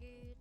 good.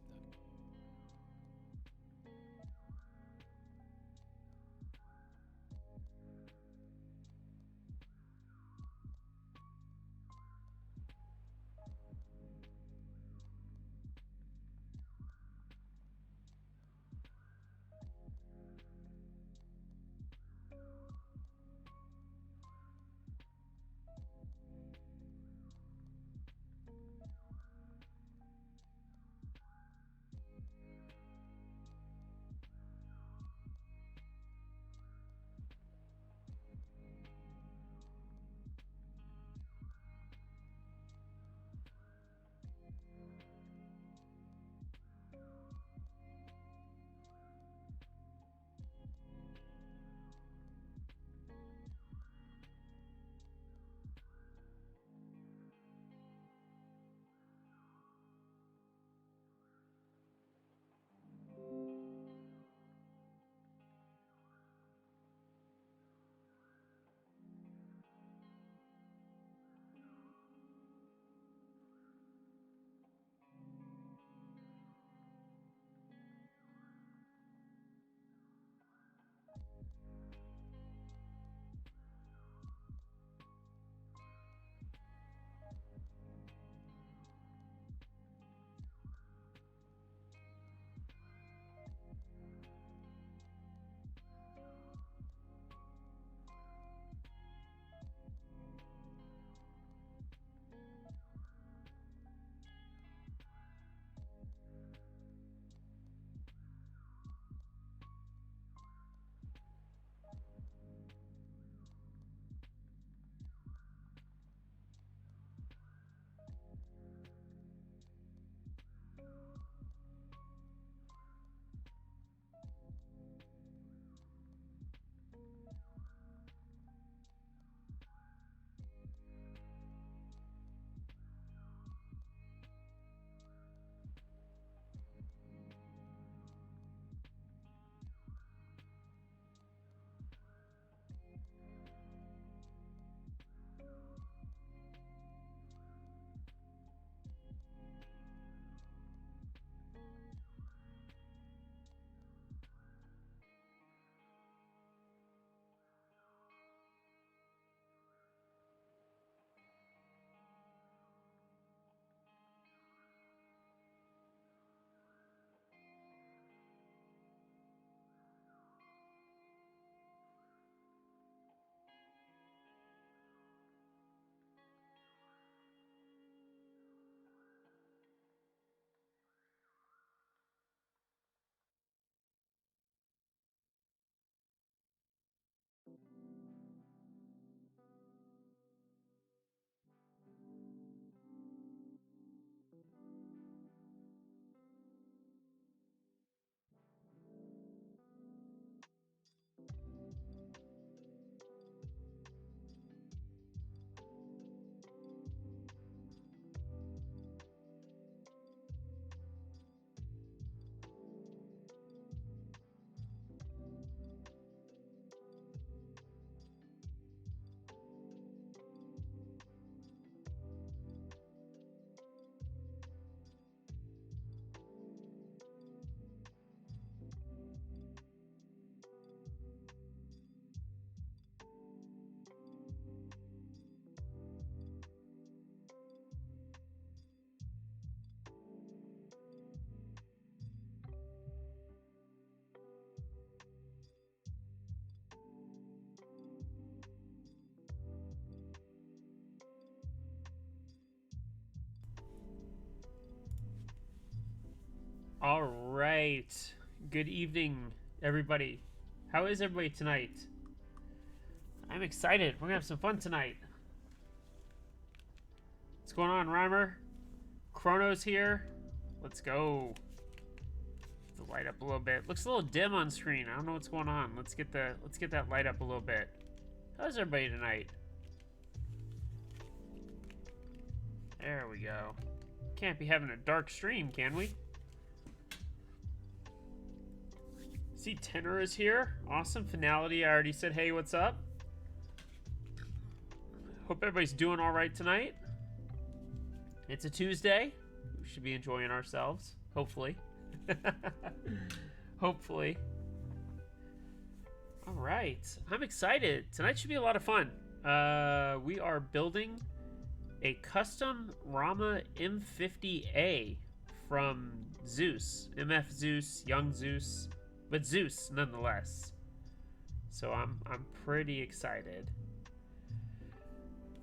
All right. Good evening, everybody. How is everybody tonight? I'm excited. We're gonna have some fun tonight. What's going on, Rhymer? Chrono's here. Let's go. Let's light up a little bit. Looks a little dim on screen. I don't know what's going on. Let's get that light up a little bit. How's everybody tonight? There we go. Can't be having a dark stream, can we? See, Tenor is here. Awesome. Finality, I already said, hey, what's up? Hope everybody's doing all right tonight. It's a Tuesday. We should be enjoying ourselves. Hopefully. Hopefully. All right. I'm excited. Tonight should be a lot of fun. We are building a custom Rama M50-A from Zeus. MF Zeus, young Zeus, but Zeus nonetheless. So I'm pretty excited.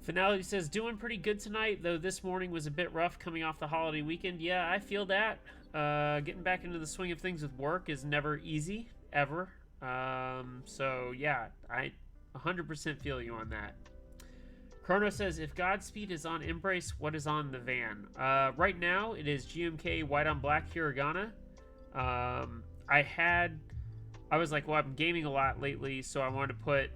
Finality says, doing pretty good tonight, though this morning was a bit rough coming off the holiday weekend. Yeah, I feel that. Getting back into the swing of things with work is never easy, ever. So yeah, I 100% feel you on that. Chrono says, if Godspeed is on Embrace, what is on the van? Right now, it is GMK white on black hiragana. I was like, well, I'm gaming a lot lately, so I wanted to put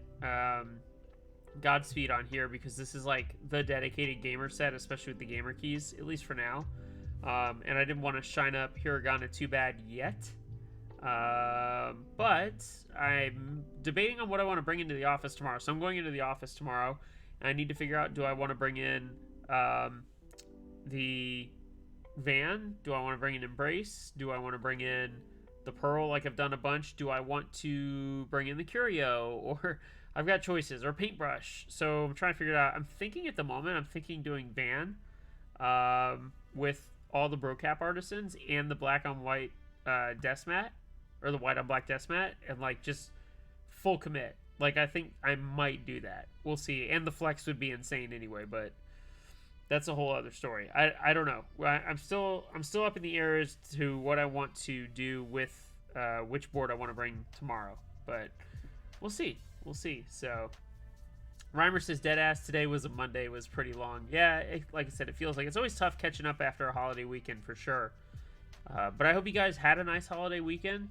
Godspeed on here because this is like the dedicated gamer set, especially with the gamer keys, at least for now. And I didn't want to shine up hiragana too bad yet. But I'm debating on what I want to bring into the office tomorrow. So I'm going into the office tomorrow, and I need to figure out, do I want to bring in the van? Do I want to bring in Embrace? Do I want to bring in the Pearl like I've done a bunch? Do I want to bring in the Curio? Or I've got choices. Or Paintbrush. So I'm trying to figure it out. I'm thinking at the moment, I'm thinking doing van with all the Brocap Artisans and the black on white desk mat. Or the white on black desk mat. And like just full commit. Like I think I might do that. We'll see. And the flex would be insane anyway, but that's a whole other story. I don't know. I'm still up in the air as to what I want to do with which board I want to bring tomorrow. But we'll see. We'll see. So Reimer says Deadass today was a Monday, was pretty long. Yeah, like I said, it feels like it's always tough catching up after a holiday weekend for sure. But I hope you guys had a nice holiday weekend.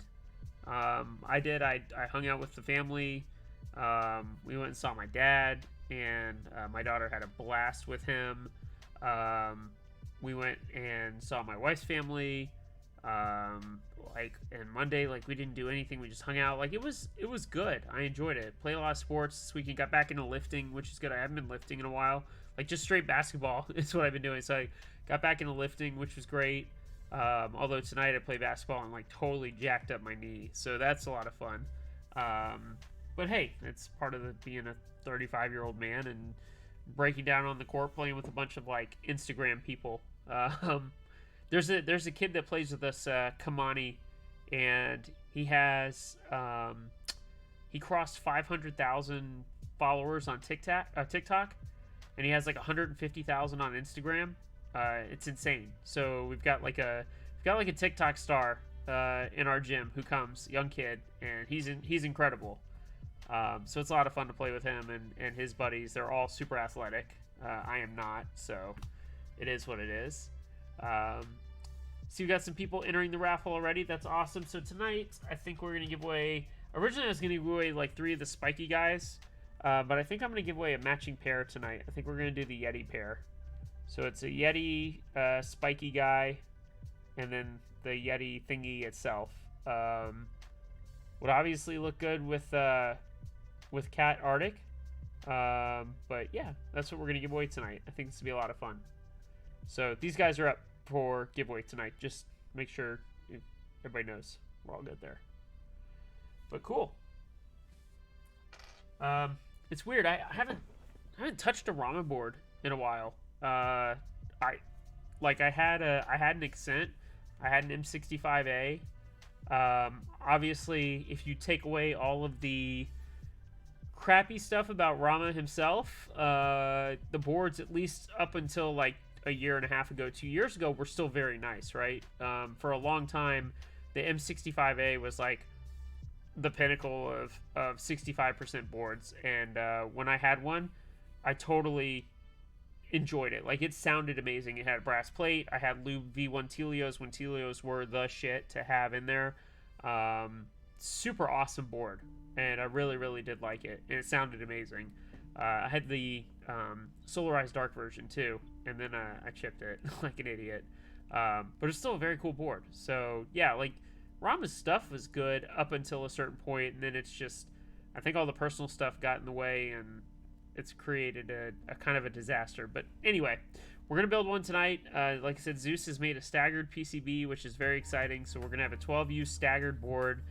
I did. I hung out with the family. We went and saw my dad, and my daughter had a blast with him. We went and saw my wife's family. And Monday, like, we didn't do anything. We just hung out. Like, it was good. I enjoyed it. Played a lot of sports this weekend. Got back into lifting, which is good. I haven't been lifting in a while. Like, just straight basketball is what I've been doing. So I got back into lifting, which was great. Although tonight I played basketball and like totally jacked up my knee, so that's a lot of fun. But hey, it's part of being a 35-year-old man and breaking down on the court, playing with a bunch of like Instagram people. There's a kid that plays with us, Kamani, and he has he crossed 500,000 followers on TikTok, and he has like 150,000 on Instagram. It's insane. So we've got like a TikTok star in our gym who comes, young kid, and he's incredible. So it's a lot of fun to play with him and his buddies. They're all super athletic. I am not, so it is what it is. So we got some people entering the raffle already. That's awesome. So tonight, I think we're gonna give away. Originally, I was gonna give away like 3 of the spiky guys, but I think I'm gonna give away a matching pair tonight. I think we're gonna do the Yeti pair. So it's a Yeti spiky guy, and then the Yeti thingy itself. Would obviously look good with Cat Arctic. But yeah, that's what we're going to give away tonight. I think this will be a lot of fun. So these guys are up for giveaway tonight. Just make sure everybody knows we're all good there. But cool. It's weird. I haven't touched a Rama board in a while. I had an Accent, I had an M50-A. Obviously, if you take away all of the crappy stuff about Rama himself, the boards, at least up until like a year and a half ago, 2 years ago, were still very nice, right? For a long time, the M65A was like the pinnacle of 65% boards, and when I had one, I totally enjoyed it. Like, it sounded amazing. It had a brass plate. I had lube V1 Telios when Telios were the shit to have in there. Super awesome board, and I really, really did like it, and it sounded amazing. I had the Solarized Dark version too, and then I chipped it like an idiot. But it's still a very cool board. So yeah, like, Rama's stuff was good up until a certain point, and then it's just, I think all the personal stuff got in the way, and it's created a kind of a disaster. But anyway, we're gonna build one tonight. Like I said, Zeus has made a staggered PCB, which is very exciting. So we're gonna have a 12U staggered board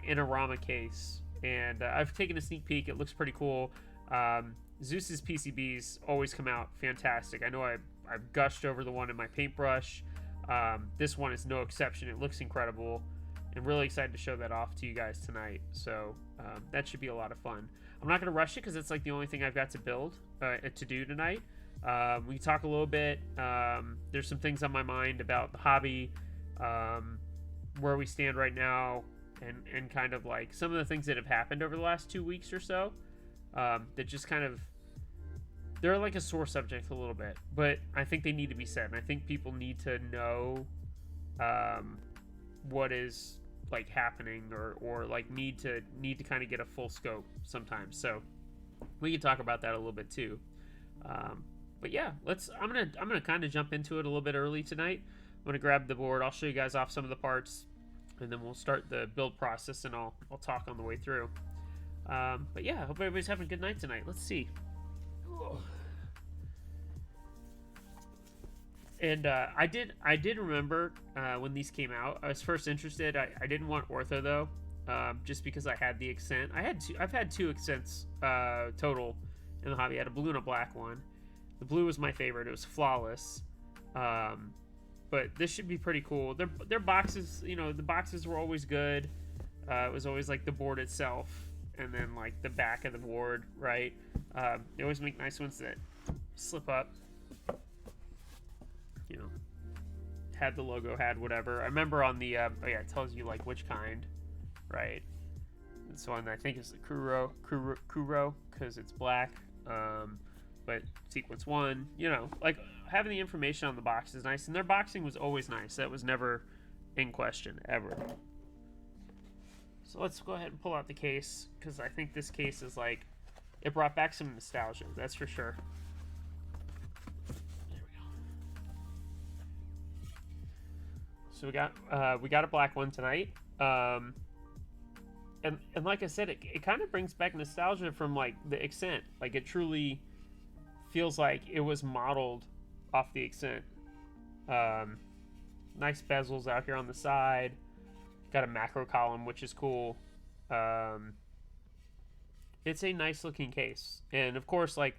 in a Rama case, and I've taken a sneak peek. It looks pretty cool. Zeus's PCBs always come out fantastic. I know I've gushed over the one in my paintbrush. This one is no exception. It looks incredible. I'm really excited to show that off to you guys tonight. So that should be a lot of fun. I'm not going to rush it because it's like the only thing I've got to build, to do tonight. We can talk a little bit. There's some things on my mind about the hobby, where we stand right now, and kind of like some of the things that have happened over the last 2 weeks or so, that just kind of, they're like a sore subject a little bit, but I think they need to be said, and I think people need to know what is like happening, or like need to kind of get a full scope sometimes. So we can talk about that a little bit too. But yeah, I'm gonna kind of jump into it a little bit early tonight. I'm gonna grab the board. I'll show you guys off some of the parts, and then we'll start the build process, and I'll talk on the way through. But yeah, I hope everybody's having a good night tonight. Let's see. And I did remember when these came out. I was first interested. I didn't want ortho though, just because I had the accent. I've had two accents total in the hobby. I had a blue and a black one. The blue was my favorite. It was flawless. But this should be pretty cool. Their boxes, you know, the boxes were always good. It was always like the board itself, and then like the back of the board, right? They always make nice ones that slip up. You know, had the logo, had whatever. I remember on the oh yeah, it tells you like which kind, right? This one I think is the Kuro, because it's black. But sequence 1, you know, like having the information on the box is nice, and their boxing was always nice. That was never in question ever. So let's go ahead and pull out the case, because I think this case is like, it brought back some nostalgia, that's for sure. So we got a black one tonight, and like I said, it kind of brings back nostalgia from like the accent. Like it truly feels like it was modeled off the accent. Nice bezels out here on the side. Got a macro column, which is cool. It's a nice looking case, and of course, like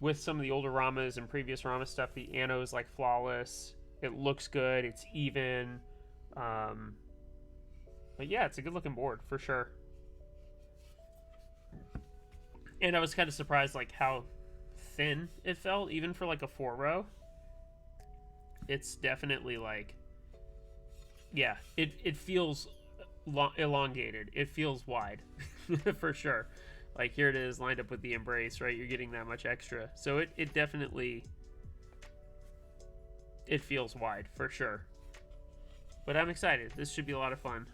with some of the older Ramas and previous Rama stuff, the ano is like flawless. It looks good. It's even. But yeah, it's a good looking board for sure. And I was kind of surprised like how thin it felt, even for like a 4-row. It's definitely like, yeah, it feels elongated. It feels wide for sure. Like here it is lined up with the embrace, right? You're getting that much extra. So it definitely, it feels wide for sure. But I'm excited. This should be a lot of fun.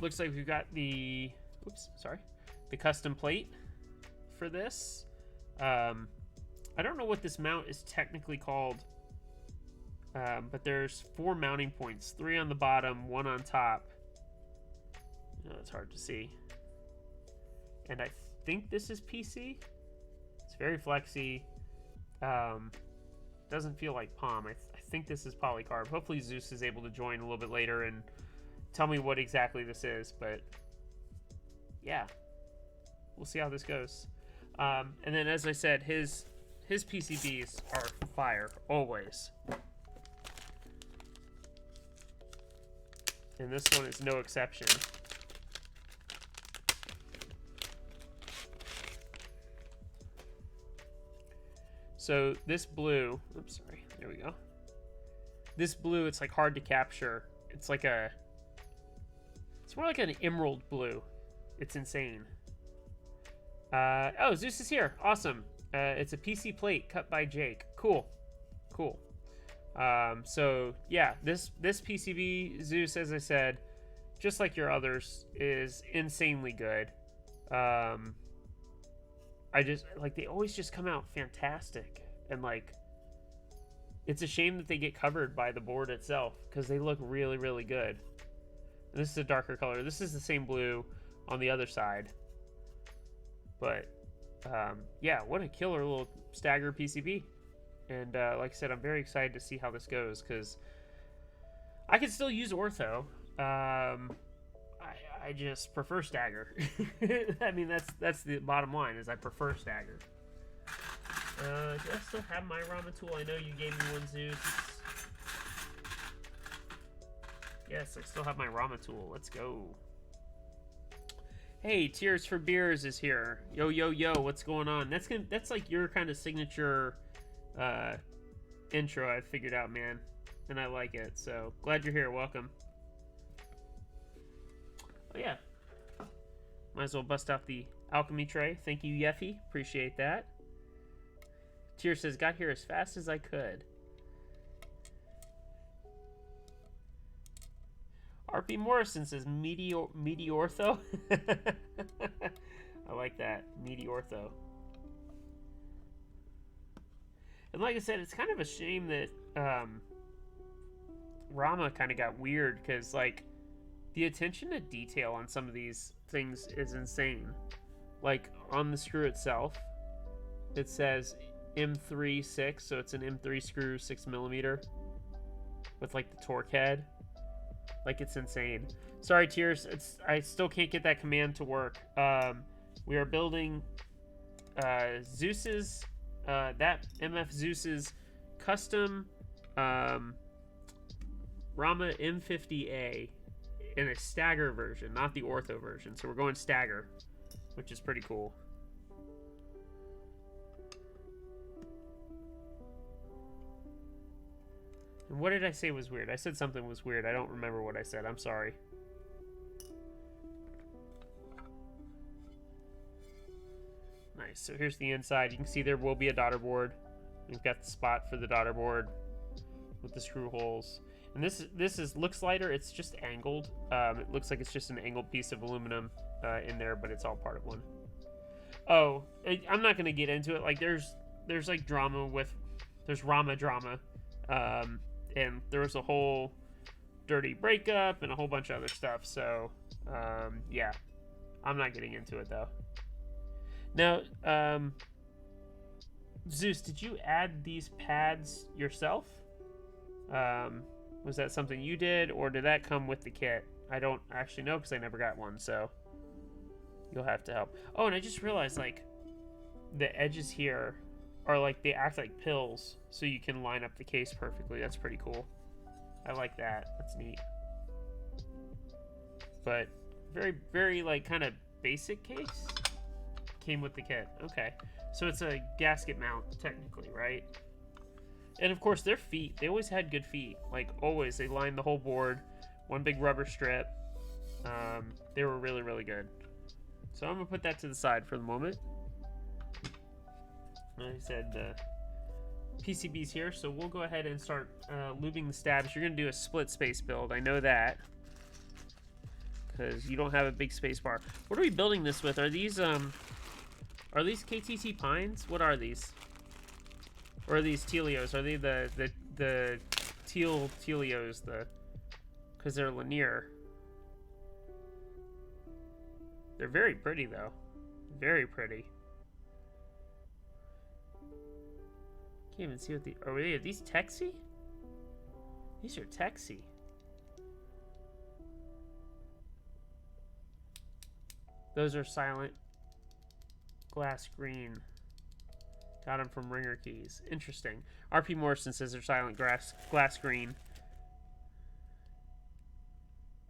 Looks like we've got the, the custom plate for this. I don't know what this mount is technically called, but there's 4 mounting points, 3 on the bottom, 1 on top. It's hard to see. And I think this is PC. It's very flexy. Doesn't feel like palm. I think this is polycarb. Hopefully Zeus is able to join a little bit later and tell me what exactly this is, but yeah, we'll see how this goes. And then, as I said, his PCBs are fire always, and this one is no exception. So this blue, oops, sorry, there we go. This blue, it's like hard to capture. It's like it's more like an emerald blue. It's insane. Oh, Zeus is here. Awesome. It's a PC plate cut by Jake. Cool. Cool. So yeah, this PCB, Zeus, as I said, just like your others, is insanely good. I just like, they always just come out fantastic, and like it's a shame that they get covered by the board itself, because they look really, really good. And this is a darker color. This is the same blue on the other side. But yeah, what a killer little Stagger PCB. And like I said, I'm very excited to see how this goes, because I can still use ortho. I just prefer Stagger. I mean, that's the bottom line, is I prefer Stagger. Do I still have my Rama tool? I know you gave me one, Zeus. Yes, I still have my Rama tool. Let's go. Hey, Tears for Beers is here. Yo, yo, yo, what's going on? That's like your kind of signature intro I've figured out, man. And I like it, so glad you're here. Welcome. Oh, yeah. Might as well bust out the alchemy tray. Thank you, Yeffy. Appreciate that. Tears says, got here as fast as I could. RP Morrison says, Meteortho. I like that. Meteortho. And like I said, it's kind of a shame that Rama kind of got weird, because, like, the attention to detail on some of these things is insane. Like, on the screw itself, it says M3-6, so it's an M3 screw, 6mm, with, like, the torque head. Like, it's insane. Sorry, Tears, I still can't get that command to work. We are building Zeus's, that MF Zeus's custom Rama M50-A in a Stagger version, not the ortho version. So we're going Stagger, which is pretty cool. And what did I say was weird? I said something was weird. I don't remember what I said. I'm sorry. Nice. So here's the inside. You can see there will be a daughter board. We've got the spot for the daughter board with the screw holes. And this looks lighter. It's just angled. It looks like it's just an angled piece of aluminum in there, but it's all part of one. Oh, I'm not gonna get into it. Like there's like drama with, there's Rama drama, and there was a whole dirty breakup and a whole bunch of other stuff. So yeah, I'm not getting into it though. Now, Zeus, did you add these pads yourself? Was that something you did, or did that come with the kit? I don't actually know, because I never got one, so you'll have to help. Oh, and I just realized, like, the edges here are like, they act like pills, so you can line up the case perfectly. That's pretty cool. I like that. That's neat. But very, very, like, kind of basic case came with the kit. Okay, so it's a gasket mount technically, right? And of course their feet, they always had good feet. Like always, they lined the whole board, one big rubber strip. They were really, really good. So I'm gonna put that to the side for the moment. Like I said, PCB's here, so we'll go ahead and start lubing the stabs. You're gonna do a split space build, I know that, because you don't have a big space bar. What are we building this with? Are these KTT pines? What are these? Or are these Telios? Are they the Telios? Because they're linear. They're very pretty though. Very pretty. Can't even see what the. Are these Texi? These are Texi. Those are silent glass green. Got them from Ringer Keys. Interesting. RP Morrison says they're silent glass green.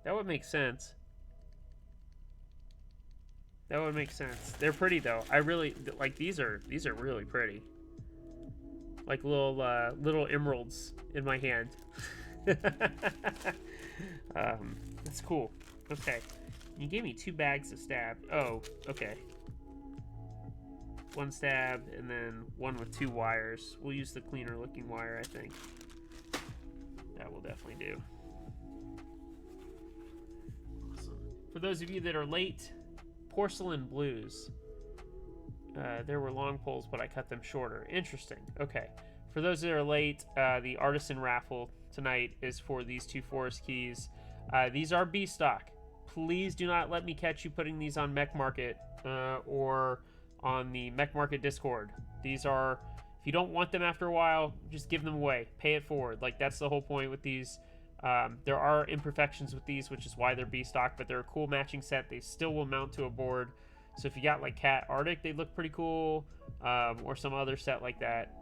That would make sense. That would make sense. They're pretty though. I really like these are really pretty. Like little emeralds in my hand. That's cool. Okay. You gave me 2 bags of stab. Oh, okay. 1 stab, and then 1 with 2 wires. We'll use the cleaner looking wire, I think. That will definitely do. Awesome. For those of you that are late, porcelain blues. There were long poles, but I cut them shorter. Interesting. Okay. For those that are late, the artisan raffle tonight is for these 2 forest keys. These are B stock. Please do not let me catch you putting these on Mech Market or on the Mech Market Discord. These are, if you don't want them after a while, just give them away. Pay it forward. Like, that's the whole point with these. There are imperfections with these, which is why they're B stock, but they're a cool matching set. They still will mount to a board. So if you got like Cat Arctic, they look pretty cool, or some other set like that.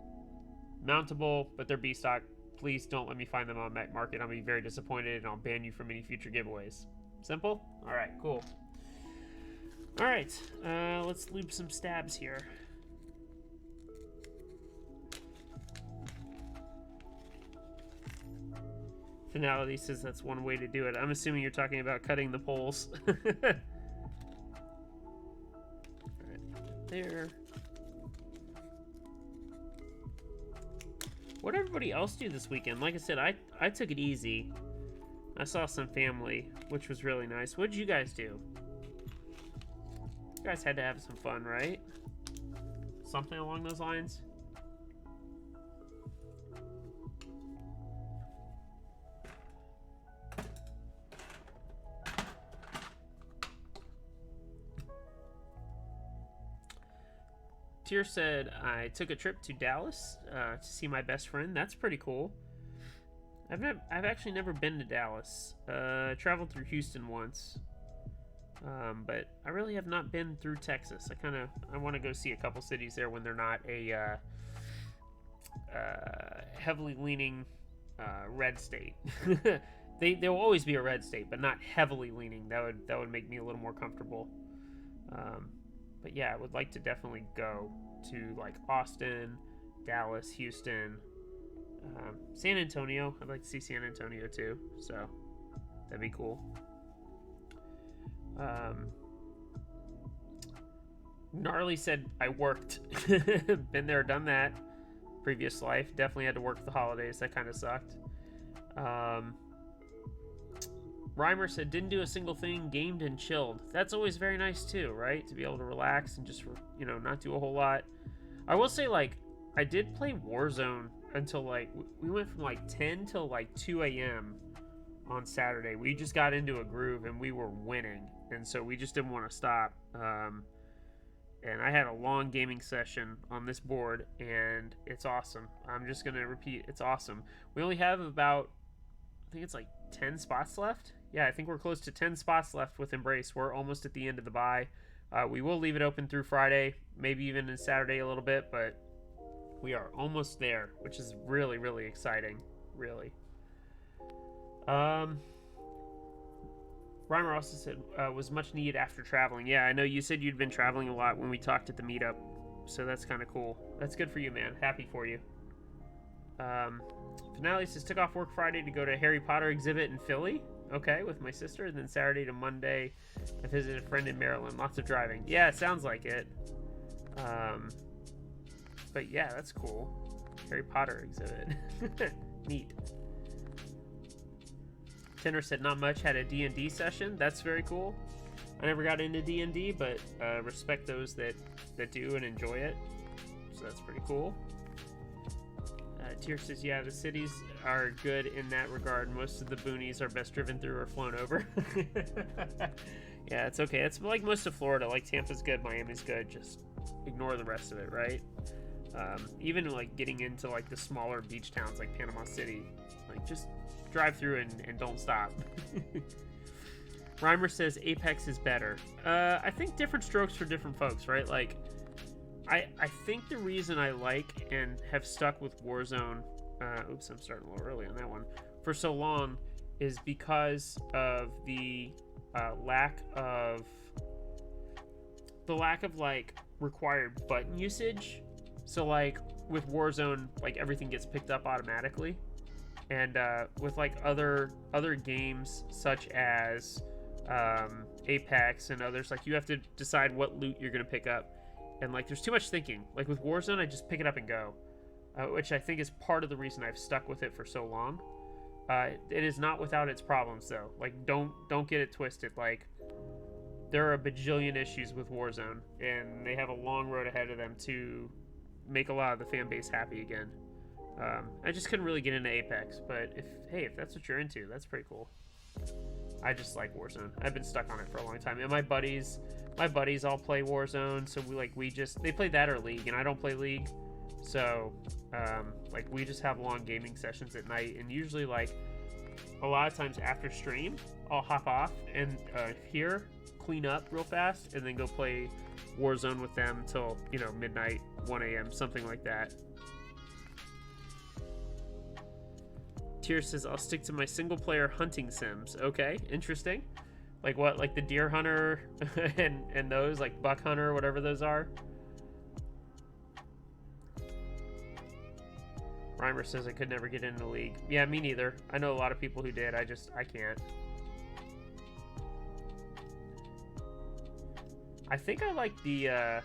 Mountable, but they're B stock. Please don't let me find them on Mech Market. I'll be very disappointed, and I'll ban you from any future giveaways. Simple? All right, cool. All right, let's loop some stabs here. Finality says that's one way to do it. I'm assuming you're talking about cutting the poles. Right there. What did everybody else do this weekend? Like I said, I took it easy. I saw some family, which was really nice. What did you guys do? You guys had to have some fun, right? Something along those lines? Tier said, I took a trip to Dallas to see my best friend. That's pretty cool. I've actually never been to Dallas. I traveled through Houston once. But I really have not been through Texas. I want to go see a couple cities there when they're not a heavily leaning red state. They'll always be a red state, but not heavily leaning. That would make me a little more comfortable. But yeah, I would like to definitely go to like Austin, Dallas, Houston, San Antonio. I'd like to see San Antonio too, so that'd be cool. Gnarly said, I worked. Been there, done that. Previous life. Definitely had to work the holidays. That kind of sucked. Reimer said, didn't do a single thing, gamed and chilled. That's always very nice too, right? To be able to relax and just, you know, not do a whole lot. I will say, like, I did play Warzone until, like, we went from, like, 10 till, like, 2 a.m. on Saturday. We just got into a groove and we were winning. And so we just didn't want to stop. And I had a long gaming session on this board, and it's awesome. I'm just going to repeat, it's awesome. We only have about, I think it's like 10 spots left. Yeah, I think we're close to 10 spots left with Embrace. We're almost at the end of the buy. We will leave it open through Friday, maybe even in Saturday a little bit, but we are almost there, which is really, really exciting, really. Reimer also said, was much needed after traveling. Yeah, I know you said you'd been traveling a lot when we talked at the meetup, so that's kind of cool. That's good for you, man. Happy for you. Finale says, took off work Friday to go to Harry Potter exhibit in Philly. Okay, with my sister. And then Saturday to Monday, I visited a friend in Maryland. Lots of driving. Yeah, it sounds like it. But yeah, that's cool. Harry Potter exhibit. Neat. Tenor said, not much. Had a D&D session. That's very cool. I never got into D&D, but respect those that do and enjoy it. So that's pretty cool. Tier says, yeah, the cities are good in that regard. Most of the boonies are best driven through or flown over. Yeah, it's okay. It's like most of Florida. Like, Tampa's good, Miami's good. Just ignore the rest of it, right? Even, like, getting into, like, the smaller beach towns like Panama City. Like, just drive through and don't stop. Reimer says Apex is better. I think different strokes for different folks, right? Like, I think the reason I like and have stuck with Warzone, oops, I'm starting a little early on that one, for so long is because of the lack of like required button usage. So like with Warzone, like everything gets picked up automatically, and with like other games such as Apex and others, like you have to decide what loot you're gonna pick up. And, like, there's too much thinking. Like, with Warzone, I just pick it up and go. Which I think is part of the reason I've stuck with it for so long. It is not without its problems, though. Like, don't get it twisted. Like, there are a bajillion issues with Warzone. And they have a long road ahead of them to make a lot of the fan base happy again. I just couldn't really get into Apex. But, if that's what you're into, that's pretty cool. I just like Warzone. I've been stuck on it for a long time, and my buddies all play Warzone, so they play that or League, and I don't play League, so like we just have long gaming sessions at night, and usually like a lot of times after stream, I'll hop off and here clean up real fast, and then go play Warzone with them till, you know, midnight, 1 a.m., something like that. Tier says, I'll stick to my single-player hunting sims. Okay, interesting. Like what? Like the Deer Hunter and those, like Buck Hunter, whatever those are? Reimer says I could never get into League. Yeah, me neither. I know a lot of people who did. I can't. I think I like the, I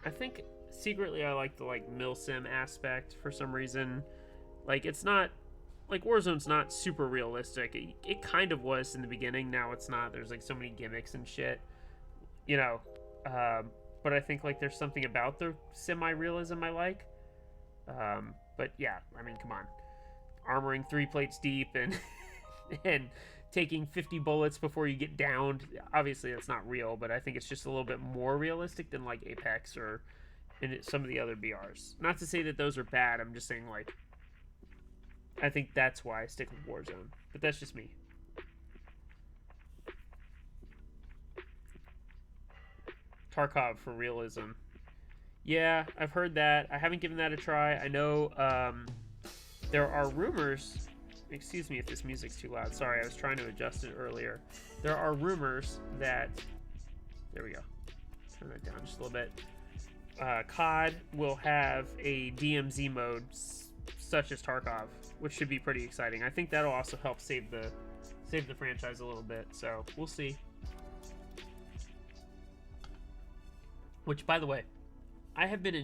think secretly I like the, like, milsim aspect for some reason. Like, it's not, like, Warzone's not super realistic. It kind of was in the beginning. Now it's not. There's, like, so many gimmicks and shit, you know. But I think, like, there's something about the semi-realism I like. But, yeah, I mean, come on. Armoring 3 plates deep and and taking 50 bullets before you get downed. Obviously, that's not real, but I think it's just a little bit more realistic than, like, Apex or some of the other BRs. Not to say that those are bad. I'm just saying, like, I think that's why I stick with Warzone. But that's just me. Tarkov for realism. Yeah, I've heard that. I haven't given that a try. I know there are rumors. Excuse me if this music's too loud. Sorry, I was trying to adjust it earlier. There are rumors that... There we go. Turn that down just a little bit. COD will have a DMZ mode such as Tarkov, which should be pretty exciting. I think that'll also help save the franchise a little bit. So we'll see. Which, by the way, I've been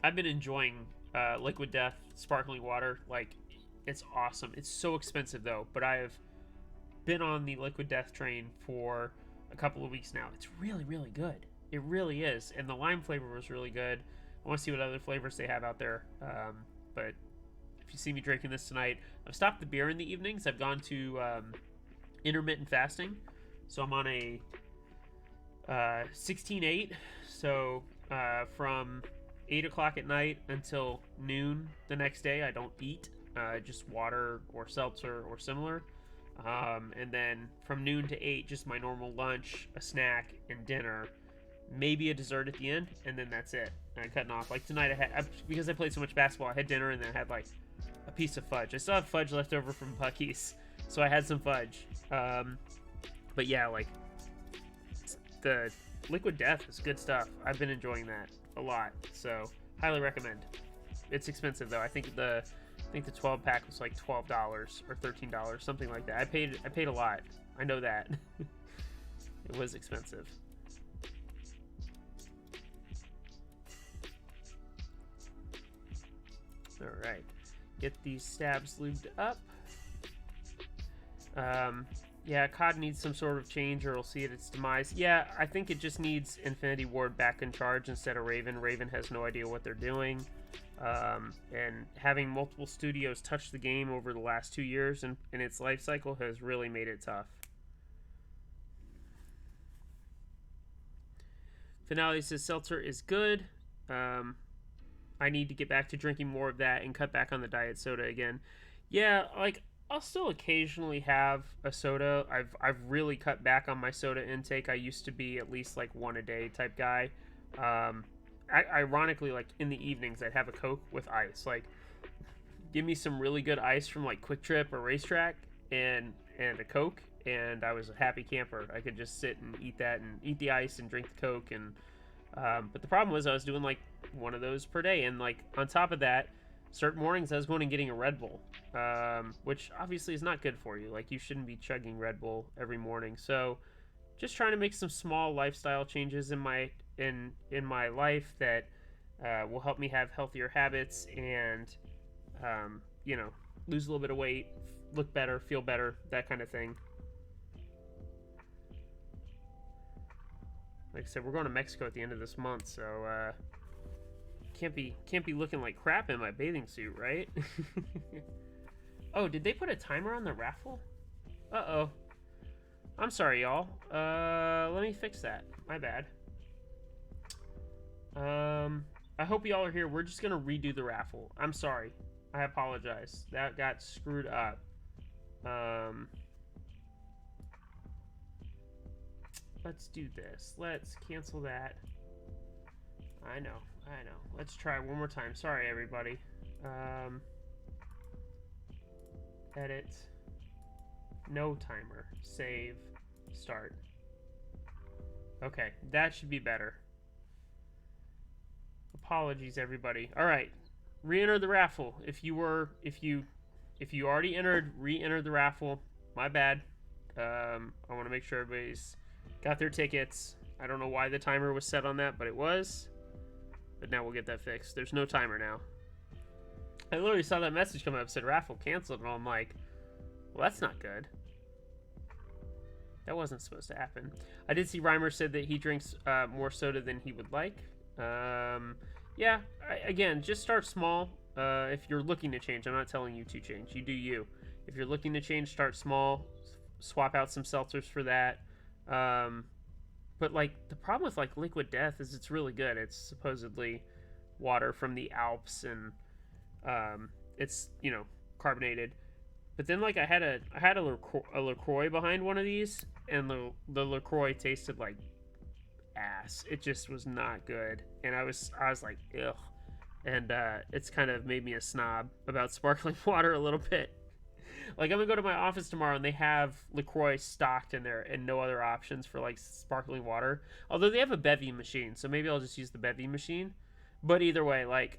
enjoying Liquid Death sparkling water. Like, it's awesome. It's so expensive though, but I have been on the Liquid Death train for a couple of weeks now. It's really, really good. It really is. And the lime flavor was really good. I want to see what other flavors they have out there. But if you see me drinking this tonight, I've stopped the beer in the evenings. I've gone to intermittent fasting. So I'm on a 16-8. So from 8 o'clock at night until noon the next day, I don't eat. Just water or seltzer or similar. And then from noon to 8, just my normal lunch, a snack, and dinner. Maybe a dessert at the end, and then that's it. I'm cutting off. Like tonight, because I played so much basketball, I had dinner and then I had like a piece of fudge. I still have fudge left over from Buc-ee's, so I had some fudge. But yeah, like the Liquid Death is good stuff. I've been enjoying that a lot, so highly recommend. It's expensive though. I think the 12 pack was like $12 or $13, something like that. I paid a lot. I know that. It was expensive. All right, get these stabs lubed up. Yeah, COD needs some sort of change or it'll see its demise. Yeah, I think it just needs Infinity Ward back in charge instead of Raven. Raven has no idea what they're doing. And having multiple studios touch the game over the last 2 years in its life cycle has really made it tough. Finale says seltzer is good. I need to get back to drinking more of that and cut back on the diet soda again. Yeah, like I'll still occasionally have a soda. I've really cut back on my soda intake. I used to be at least like one a day type guy. Ironically, like in the evenings, I'd have a Coke with ice. Like, give me some really good ice from like Quick Trip or Racetrack, and a Coke, and I was a happy camper. I could just sit and eat that and eat the ice and drink the Coke. And but the problem was I was doing like one of those per day, and like on top of that, certain mornings I was going and getting a Red Bull, which obviously is not good for you. Like, you shouldn't be chugging Red Bull every morning. So just trying to make some small lifestyle changes in my life that will help me have healthier habits and you know, lose a little bit of weight, look better, feel better, that kind of thing. Like I said, we're going to Mexico at the end of this month, so can't be looking like crap in my bathing suit, right? Oh, did they put a timer on the raffle? Uh-oh. I'm sorry, y'all. Let me fix that. My bad. I hope y'all are here. We're just gonna redo the raffle. I'm sorry. I apologize. That got screwed up. Let's do this. Let's cancel that. I know. Let's try one more time. Sorry, everybody. Edit. No timer. Save. Start. Okay, that should be better. Apologies, everybody. All right, re-enter the raffle. If you already entered, re-enter the raffle. My bad. I want to make sure everybody's got their tickets. I don't know why the timer was set on that, but it was. But now we'll get that fixed. There's no timer now. I literally saw that message come up, said raffle canceled, and I'm like, well, that's not good. That wasn't supposed to happen. I did see Reimer said that he drinks more soda than he would like. Yeah, again, just start small. If you're looking to change, I'm not telling you to change. You do you. If you're looking to change, start small. Swap out some seltzers for that. But like the problem with like Liquid Death is it's really good. It's supposedly water from the Alps, and it's, you know, carbonated. But then like I had a LaCroix behind one of these, and the LaCroix tasted like ass. It just was not good, and I was like, ugh. And it's kind of made me a snob about sparkling water a little bit. Like, I'm gonna go to my office tomorrow and they have LaCroix stocked in there and no other options for like sparkling water, although they have a bevy machine, so maybe I'll just use the bevy machine. But either way, like,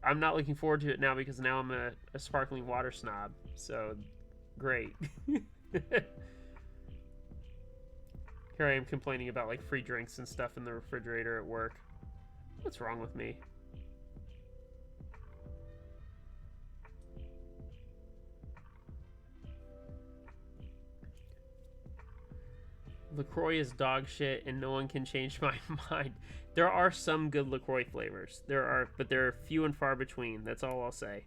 I'm not looking forward to it now because now I'm a sparkling water snob. So great. Here I am complaining about like free drinks and stuff in the refrigerator at work. What's wrong with me? LaCroix is dog shit and no one can change my mind. There are some good LaCroix flavors. But they're few and far between. That's all I'll say.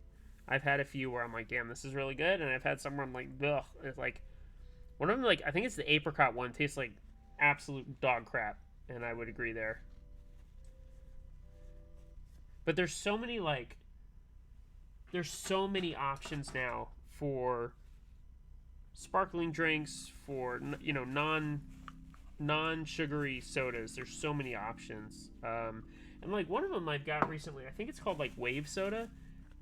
I've had a few where I'm like, damn, this is really good. And I've had some where I'm like, ugh. It's like, one of them, like, I think it's the apricot one, tastes like absolute dog crap. And I would agree there. But there's so many, like, there's so many options now for sparkling drinks, for, you know, non-sugary sodas. There's so many options. And like one of them I've got recently, I think it's called like Wave Soda.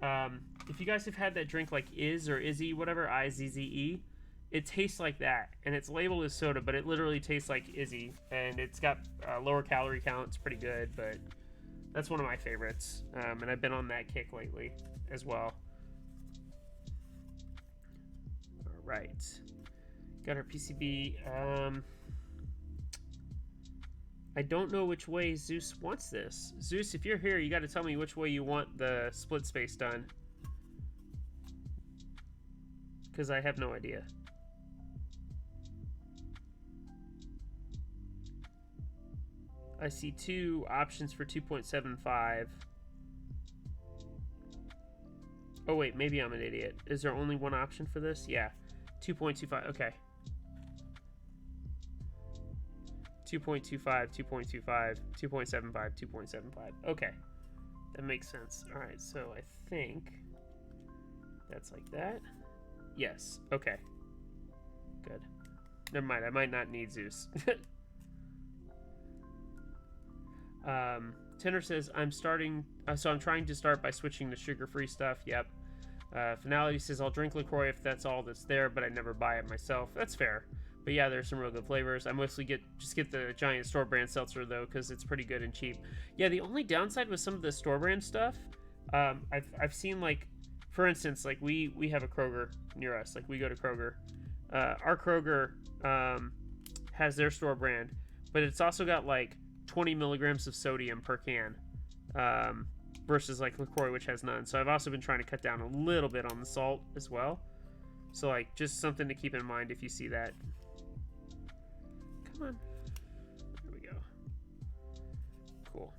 If you guys have had that drink, like Izzy, whatever, Izze, it tastes like that, and it's labeled as soda, but it literally tastes like Izzy, and it's got a lower calorie count. It's pretty good, but that's one of my favorites, and I've been on that kick lately as well. All right, got our PCB. I don't know which way Zeus wants this. Zeus, if you're here, you got to tell me which way you want the split space done, because I have no idea. I see two options for 2.75. Oh wait, maybe I'm an idiot. Is there only one option for this? Yeah, 2.25. Okay. 2.25, 2.25, 2.75, 2.75. Okay, that makes sense. All right, so I think that's like that. Yes. Okay. Good. Never mind. I might not need Zeus. Tenor says I'm starting. So I'm trying to start by switching to sugar-free stuff. Yep. Finality says I'll drink LaCroix if that's all that's there, but I never buy it myself. That's fair. But yeah, there's some real good flavors. I mostly just get the giant store brand seltzer though, because it's pretty good and cheap. Yeah, the only downside with some of the store brand stuff, I've seen, like, for instance, like we have a Kroger near us. Like, we go to Kroger. Our Kroger has their store brand, but it's also got like 20 milligrams of sodium per can, versus like LaCroix, which has none. So I've also been trying to cut down a little bit on the salt as well. So like, just something to keep in mind if you see that. Come on. There we go. Cool.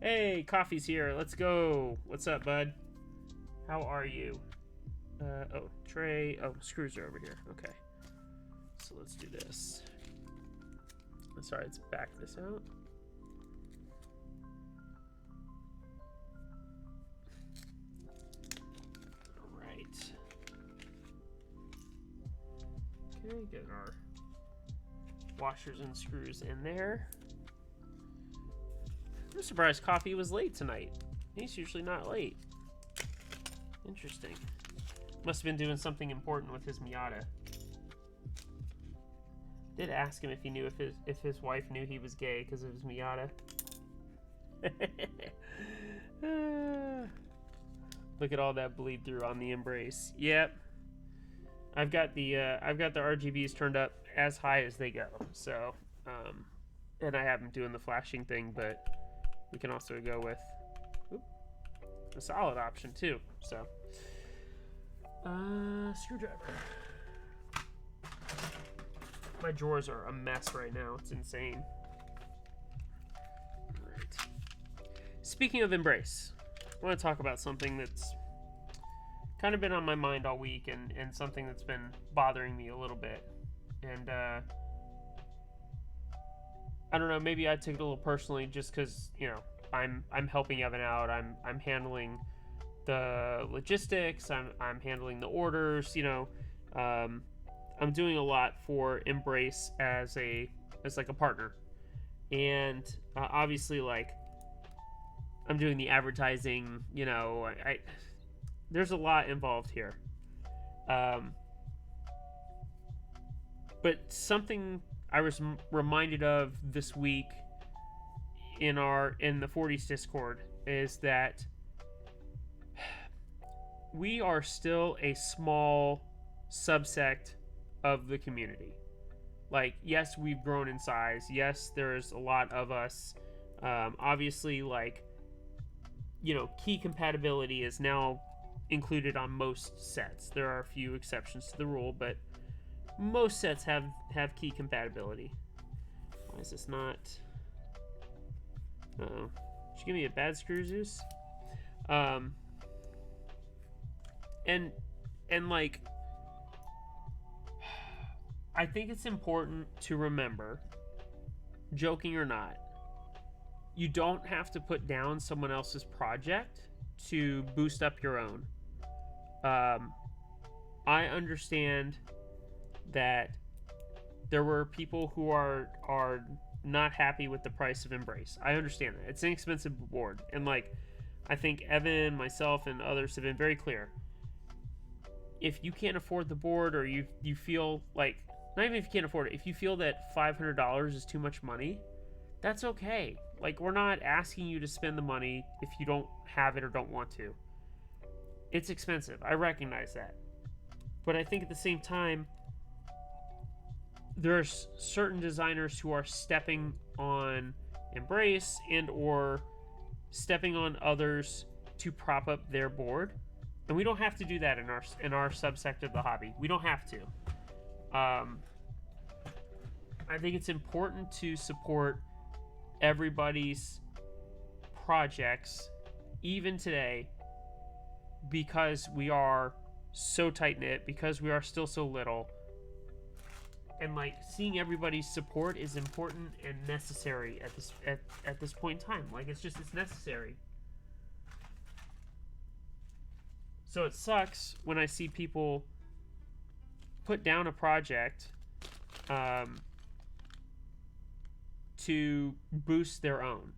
Hey, coffee's here. Let's go. What's up, bud? How are you? Oh, Trey. Oh, screws are over here. Okay. So let's do this. Sorry, let's back this out. All right. Okay, get our washers and screws in there. I'm surprised Coffee was late tonight. He's usually not late. Interesting. Must have been doing something important with his Miata. Did ask him if he knew if his wife knew he was gay because of his Miata. Look at all that bleed through on the Embrace. Yep. I've got the RGBs turned up as high as they go. So, and I have them doing the flashing thing, but we can also go with a solid option too. So, screwdriver. My drawers are a mess right now. It's insane. All right. Speaking of Embrace, I want to talk about something that's kind of been on my mind all week and something that's been bothering me a little bit. And I don't know, maybe I took it a little personally just because, you know, I'm helping Evan out. I'm handling the logistics. I'm handling the orders, you know. I'm doing a lot for Embrace as like a partner, and obviously, like, I'm doing the advertising. You know, there's a lot involved here. But something I was reminded of this week in the 40s Discord is that we are still a small subsect of the community. Like, yes, we've grown in size. Yes, there's a lot of us. Obviously, like, you know, key compatibility is now included on most sets. There are a few exceptions to the rule, but most sets have key compatibility. Why is this not? Uh-oh. Did you give me a bad screw, Zeus? And like, I think it's important to remember, joking or not, you don't have to put down someone else's project to boost up your own. I understand that there were people who are not happy with the price of Embrace. I understand that. It's an expensive board. And, like, I think Evan, myself, and others have been very clear. If you can't afford the board, or you feel like, not even if you can't afford it, if you feel that $500 is too much money, that's okay. Like, we're not asking you to spend the money if you don't have it or don't want to. It's expensive. I recognize that. But I think at the same time, there are certain designers who are stepping on Embrace and or stepping on others to prop up their board. And we don't have to do that in our subsect of the hobby. We don't have to. I think it's important to support everybody's projects, even today, because we are so tight-knit, because we are still so little. And, like, seeing everybody's support is important and necessary at this point in time. Like, it's necessary. So it sucks when I see people put down a project to boost their own.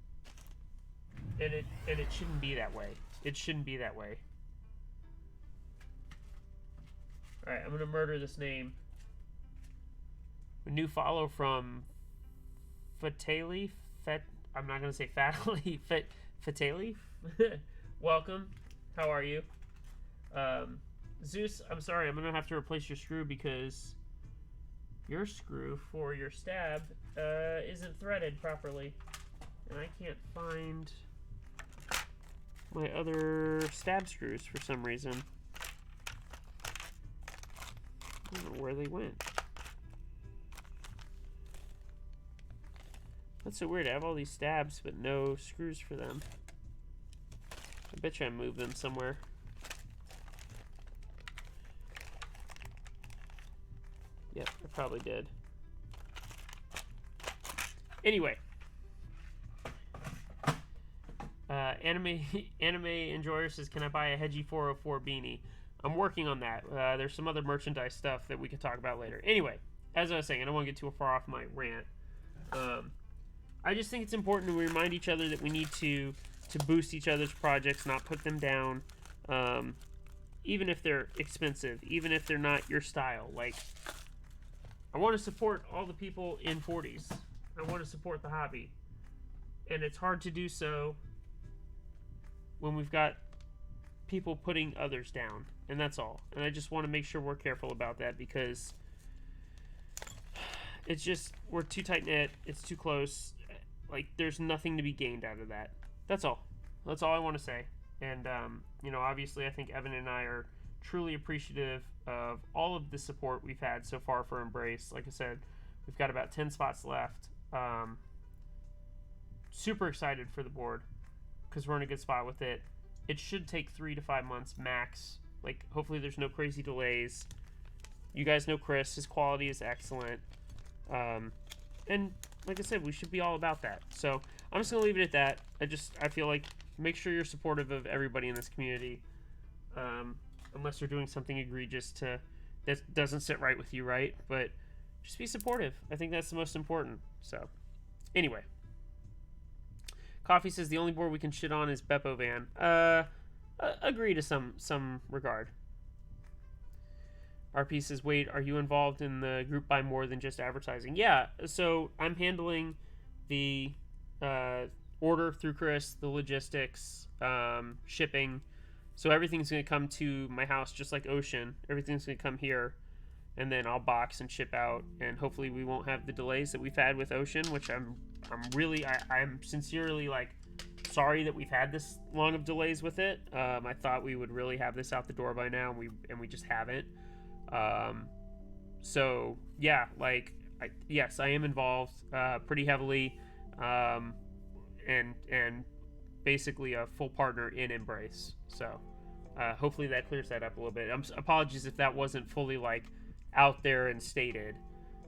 And it shouldn't be that way. It shouldn't be that way. Alright, I'm going to murder this name. A new follow from Fatali. I'm not going to say Fatali. Fatali? Welcome. How are you? Zeus, I'm sorry. I'm going to have to replace your screw because your screw for your stab isn't threaded properly. And I can't find my other stab screws for some reason. I don't know where they went. That's so weird. I have all these stabs, but no screws for them. I bet you I moved them somewhere. Yep, I probably did. Anyway. Anime Enjoyer says, can I buy a Hedgie 404 beanie? I'm working on that. There's some other merchandise stuff that we could talk about later. Anyway, as I was saying, I don't want to get too far off my rant. I just think it's important to remind each other that we need to boost each other's projects, not put them down, even if they're expensive, even if they're not your style. Like, I want to support all the people in 40s. I want to support the hobby. And it's hard to do so when we've got people putting others down. And that's all. And I just want to make sure we're careful about that, because it's just, we're too tight-knit. It's too close. Like, there's nothing to be gained out of that. That's all. That's all I want to say. And, you know, obviously I think Evan and I are truly appreciative of all of the support we've had so far for Embrace. Like I said, we've got about 10 spots left. Super excited for the board, because we're in a good spot with it. It should take 3 to 5 months max. Like, hopefully there's no crazy delays. You guys know Chris. His quality is excellent. And like I said, we should be all about that. So I'm just going to leave it at that. I feel like, make sure you're supportive of everybody in this community. Unless they're doing something egregious that doesn't sit right with you, right? But just be supportive. I think that's the most important. So anyway. Coffee says the only board we can shit on is Beppo Van. Agree to some regard. RP says, wait, are you involved in the group buy more than just advertising? Yeah, so I'm handling the order through Chris, the logistics, shipping. So everything's going to come to my house just like Ocean. Everything's going to come here, and then I'll box and ship out, and hopefully we won't have the delays that we've had with Ocean, which I'm sincerely, like, sorry that we've had this long of delays with it. I thought we would really have this out the door by now, and we just haven't. So yeah, like, yes, I am involved pretty heavily, and basically a full partner in Embrace. So hopefully that clears that up a little bit. Apologies if that wasn't fully, like, out there and stated,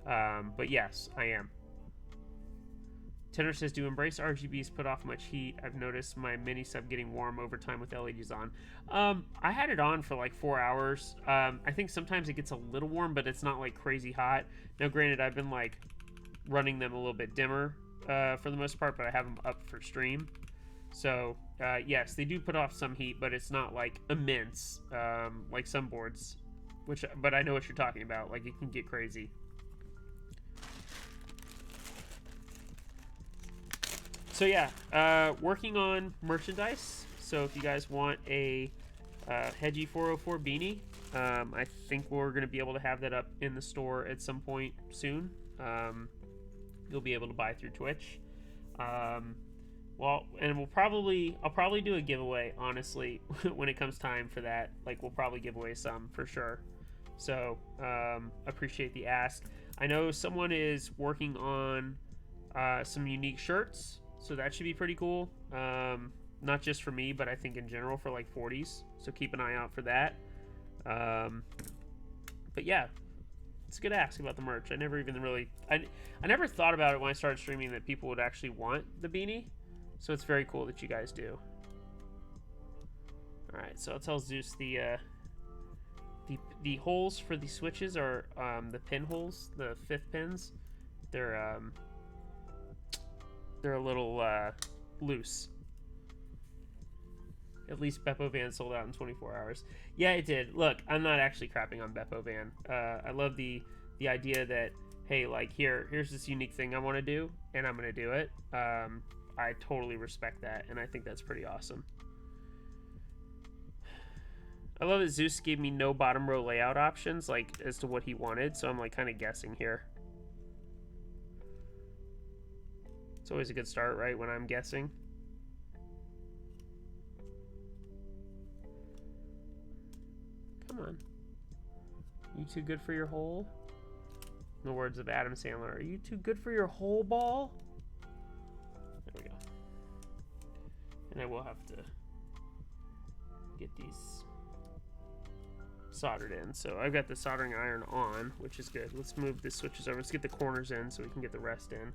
but yes, I am. Tenor says, do Embrace RGBs put off much heat? I've noticed my mini sub getting warm over time with LEDs on. I had it on for like 4 hours. I think sometimes it gets a little warm, but it's not like crazy hot. Now granted, I've been like running them a little bit dimmer for the most part, but I have them up for stream. So yes, they do put off some heat, but it's not like immense like some boards, but I know what you're talking about. Like, it can get crazy. So yeah, working on merchandise. So if you guys want a Hedgie 404 beanie, I think we're going to be able to have that up in the store at some point soon. You'll be able to buy through Twitch. Well, and I'll probably do a giveaway, honestly, when it comes time for that. Like, we'll probably give away some for sure. So appreciate the ask. I know someone is working on some unique shirts. So that should be pretty cool. Not just for me, but I think in general for like 40s. So keep an eye out for that. But yeah, it's a good ask about the merch. I never even really... I never thought about it when I started streaming that people would actually want the beanie. So it's very cool that you guys do. Alright, so I'll tell Zeus the holes for the switches are the pin holes, the 5th pins. They're a little loose. At least Beppo Van sold out in 24 hours. Yeah, it did. Look, I'm not actually crapping on Beppo Van. I love the idea that, hey, like, here's this unique thing I want to do, and I'm going to do it. I totally respect that, and I think that's pretty awesome. I love that Zeus gave me no bottom row layout options, like, as to what he wanted, so I'm, like, kind of guessing here. It's always a good start, right, when I'm guessing. Come on. You too good for your hole? In the words of Adam Sandler, are you too good for your hole ball? There we go. And I will have to get these soldered in. So I've got the soldering iron on, which is good. Let's move the switches over. Let's get the corners in so we can get the rest in.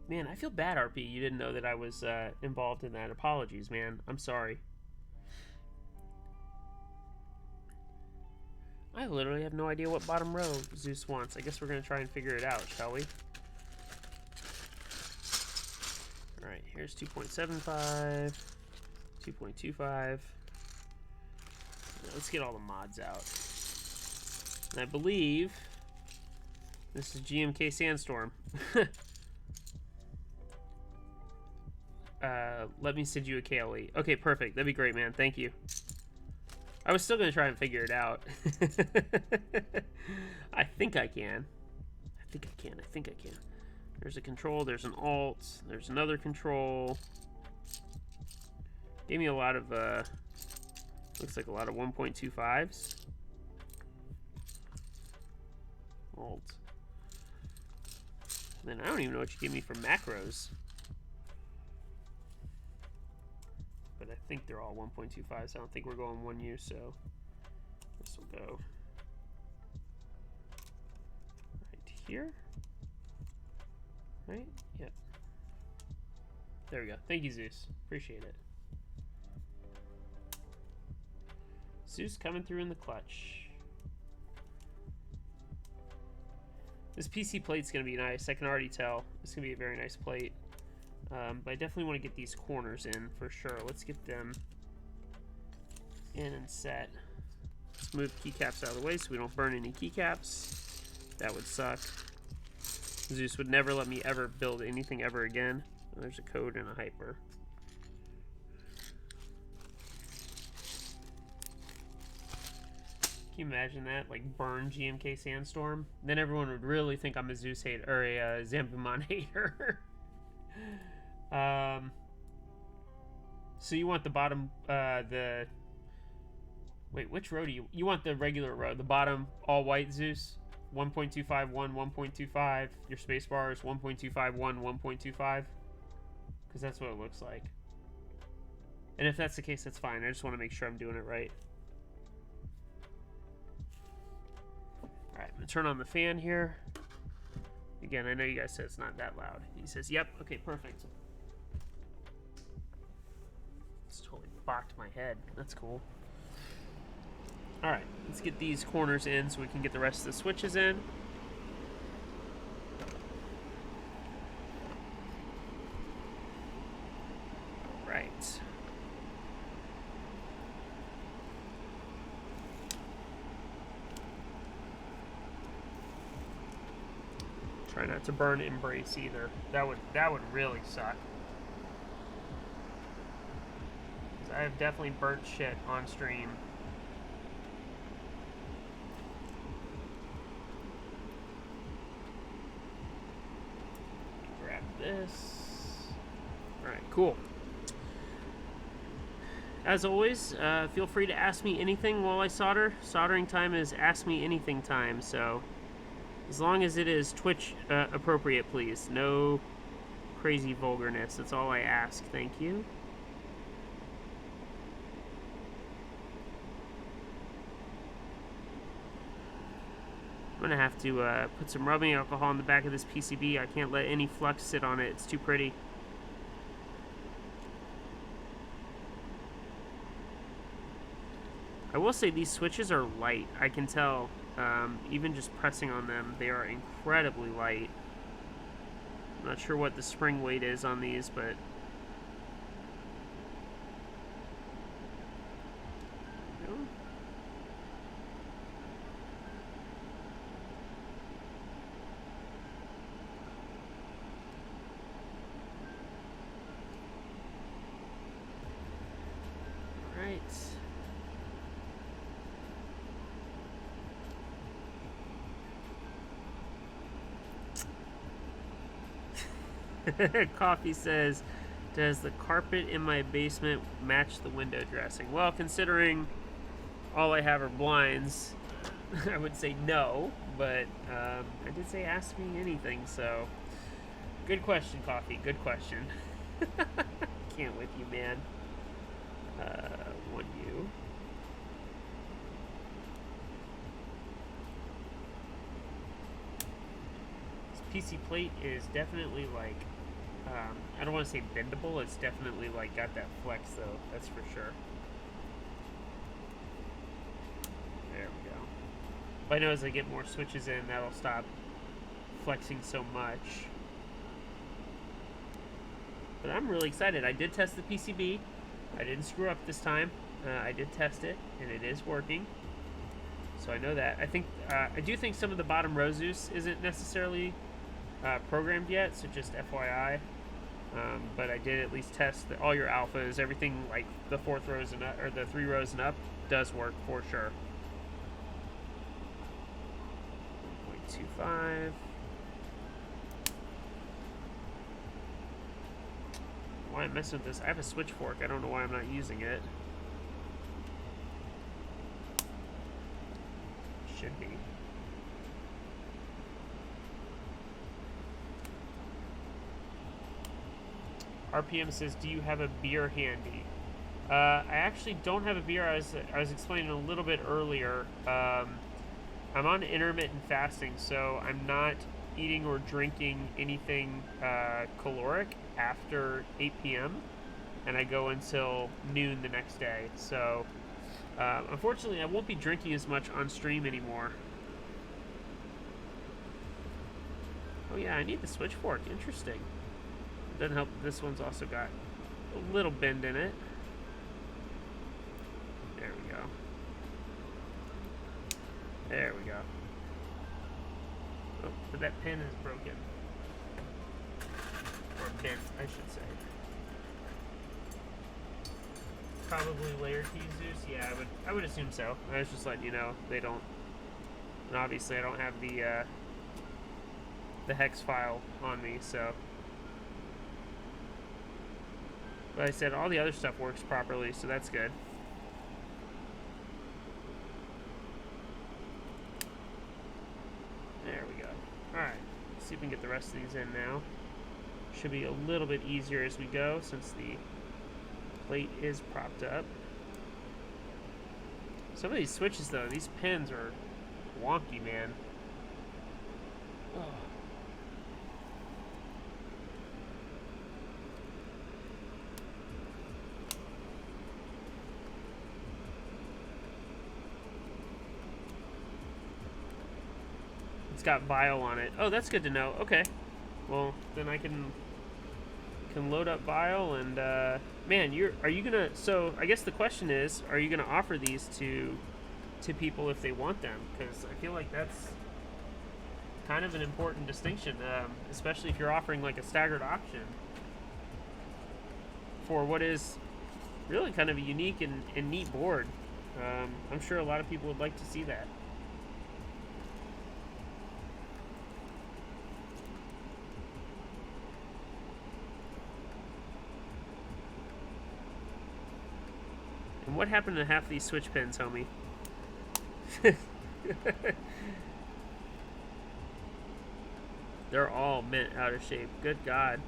Man, I feel bad, RP. You didn't know that I was involved in that. Apologies, man. I'm sorry. I literally have no idea what bottom row Zeus wants. I guess we're going to try and figure it out, shall we? Alright, here's 2.75, 2.25. Let's get all the mods out. And I believe this is GMK Sandstorm. Let me send you a KLE. Okay, perfect. That'd be great, man. Thank you. I was still going to try and figure it out. I think I can. I think I can. I think I can. There's a control. There's an alt. There's another control. Gave me a lot of, looks like a lot of 1.25s. Alt. And then I don't even know what you gave me for macros. But I think they're all 1.25s. I don't think we're going 1U, so this will go right here. Right? Yep. There we go. Thank you, Zeus. Appreciate it. Zeus coming through in the clutch. This PC plate's going to be nice. I can already tell. It's going to be a very nice plate. But I definitely want to get these corners in for sure. Let's get them in and set. Let's move keycaps out of the way so we don't burn any keycaps. That would suck. Zeus would never let me ever build anything ever again. There's a code and a hyper. Can you imagine that? Like, burn GMK Sandstorm? Then everyone would really think I'm a Zeus hater, or a Zambumon hater. So you want the bottom, wait, which row do you want the regular row, the bottom all white Zeus, 1.251, 1.25, your space bar is 1.251, 1.25, because that's what it looks like. And if that's the case, that's fine. I just want to make sure I'm doing it right. Alright, I'm going to turn on the fan here. Again, I know you guys said it's not that loud. He says, yep, okay, perfect. It's totally bocked my head. That's cool. Alright, let's get these corners in so we can get the rest of the switches in. Right. Try not to burn Embrace either. That would really suck. I have definitely burnt shit on stream. Grab this. Alright, cool. As always, feel free to ask me anything while I solder. Soldering time is ask me anything time, so as long as it is Twitch appropriate, please. No crazy vulgarness. That's all I ask. Thank you. I'm gonna have to put some rubbing alcohol on the back of this PCB. I can't let any flux sit on it. It's too pretty. I will say these switches are light. I can tell, even just pressing on them, they are incredibly light. I'm not sure what the spring weight is on these, but Coffee says, does the carpet in my basement match the window dressing? Well, considering all I have are blinds, I would say no, but I did say ask me anything, so good question, Coffee. Good question. Can't with you, man. 1U. This PC plate is definitely like, I don't want to say bendable, it's definitely like got that flex though, that's for sure. There we go. But I know as I get more switches in, that'll stop flexing so much. But I'm really excited. I did test the PCB. I didn't screw up this time. I did test it, and it is working. So I know that. I do think some of the bottom row Zeus isn't necessarily programmed yet, so just FYI. But I did at least test that all your alphas, everything like the 4th rows and up, or the 3 rows and up, does work for sure. 1.25. Why I'm messing with this? I have a switch fork. I don't know why I'm not using it. Should be. RPM says, do you have a beer handy? I actually don't have a beer. I was explaining a little bit earlier. I'm on intermittent fasting, so I'm not eating or drinking anything caloric after 8 p.m. and I go until noon the next day. So unfortunately, I won't be drinking as much on stream anymore. Oh yeah, I need the switch fork. Interesting. It doesn't help. This one's also got a little bend in it. There we go. There we go. Oh, but that pin is broken. Or bent, I should say. Probably layer keys, Zeus? Yeah, I would assume so. I was just letting you know they don't. And obviously I don't have the hex file on me, so. But I said all the other stuff works properly, so that's good. There we go. Alright, let's see if we can get the rest of these in now. Should be a little bit easier as we go, since the plate is propped up. Some of these switches, though, these pins are wonky, man. Oh. It's got vial on it. Oh, that's good to know. Okay. Well, then I can load up vial and man, are you gonna, so I guess the question is, are you gonna offer these to people if they want them? Because I feel like that's kind of an important distinction, especially if you're offering like a staggered option for what is really kind of a unique and neat board. I'm sure a lot of people would like to see that. And what happened to half these switch pins, homie? They're all mint out of shape. Good God.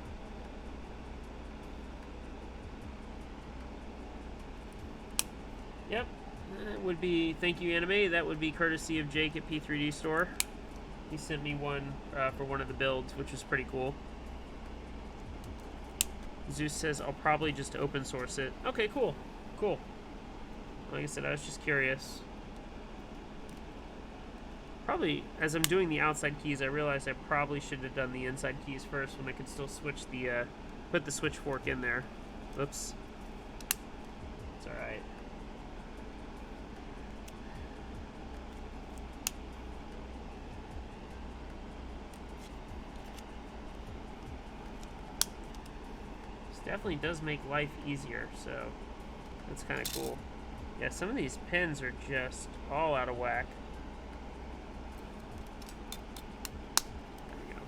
Yep. That would be, thank you, Anime. That would be courtesy of Jake at P3D Store. He sent me one for one of the builds, which was pretty cool. Zeus says, I'll probably just open source it. Okay, cool. Cool. Like I said, I was just curious. Probably, as I'm doing the outside keys, I realized I probably should have done the inside keys first when I could still switch the, put the switch fork in there. Oops. It's alright. This definitely does make life easier, so that's kind of cool. Yeah, some of these pins are just all out of whack. There we go.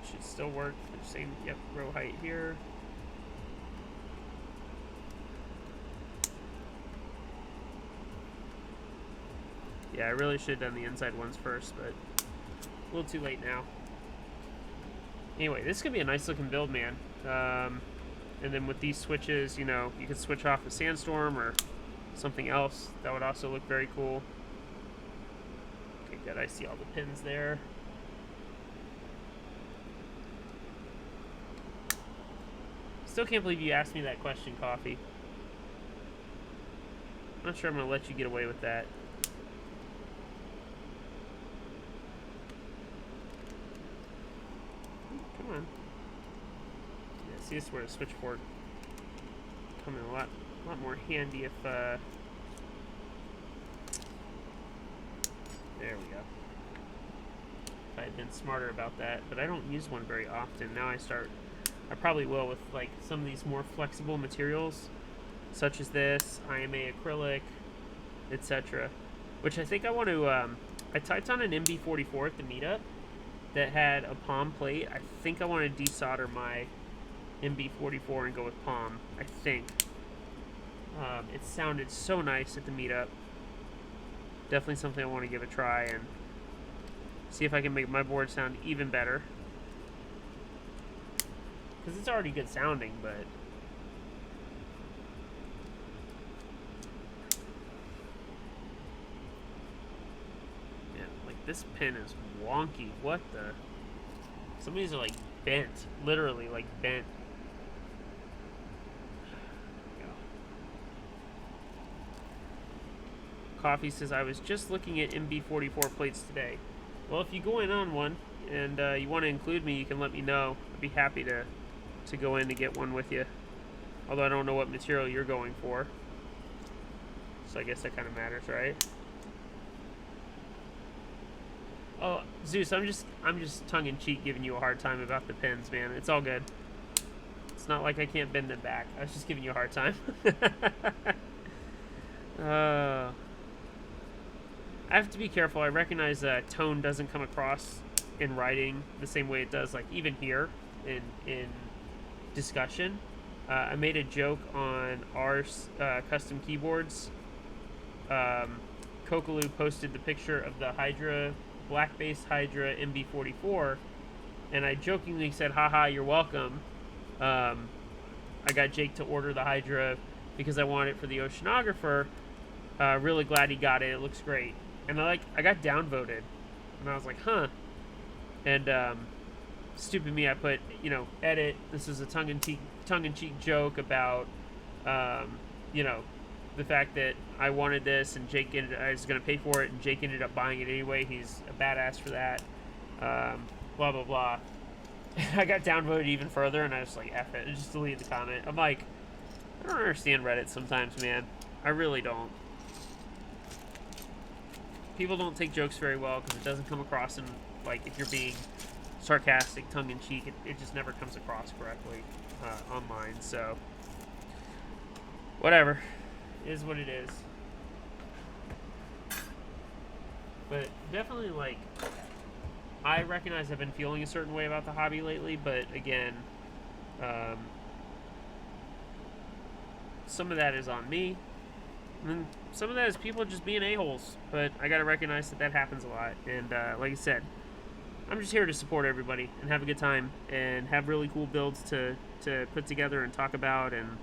It should still work. Same, yep, row height here. Yeah, I really should have done the inside ones first, but a little too late now. Anyway, this could be a nice looking build, man. And then with these switches, you know, you could switch off a Sandstorm or something else. That would also look very cool. Okay, good. I see all the pins there. Still can't believe you asked me that question, Coffee. I'm not sure I'm going to let you get away with that. Come on. Yeah, see, this is where the switchboard come in a lot more handy if, there we go. If I had been smarter about that, but I don't use one very often. Now I probably will with like some of these more flexible materials, such as this, IMA acrylic, etc. Which I think I want to, I typed on an MB44 at the meetup that had a palm plate. I think I want to desolder my MB44 and go with palm, I think. It sounded so nice at the meetup. Definitely something I want to give a try and see if I can make my board sound even better. Because it's already good sounding, but... yeah, like this pin is wonky. What the... some of these are like bent. Literally, like bent. Coffee says, I was just looking at MB44 plates today. Well, if you go in on one and you want to include me, you can let me know. I'd be happy to go in to get one with you. Although I don't know what material you're going for. So I guess that kind of matters, right? Oh, Zeus, I'm just tongue-in-cheek giving you a hard time about the pins, man. It's all good. It's not like I can't bend them back. I was just giving you a hard time. I have to be careful. I recognize that tone doesn't come across in writing the same way it does, like even here in discussion. I made a joke on our custom keyboards. Kokaloo posted the picture of the Hydra, black-based Hydra MB44, and I jokingly said, haha, you're welcome. I got Jake to order the Hydra because I want it for the oceanographer. Really glad he got it. It looks great. And I got downvoted. And I was like, huh. And stupid me, I put, you know, edit. This is a tongue-in-cheek joke about, you know, the fact that I wanted this and I was going to pay for it, and Jake ended up buying it anyway. He's a badass for that. Blah, blah, blah. I got downvoted even further, and I was like, F it, and just deleted the comment. I'm like, I don't understand Reddit sometimes, man. I really don't. People don't take jokes very well because it doesn't come across in, like, if you're being sarcastic, tongue-in-cheek, it just never comes across correctly online, so whatever. It is what it is. But definitely, like, I recognize I've been feeling a certain way about the hobby lately, but again, some of that is on me. And then some of that is people just being a-holes. But I gotta recognize that happens a lot. And like I said, I'm just here to support everybody and have a good time and have really cool builds to put together and talk about and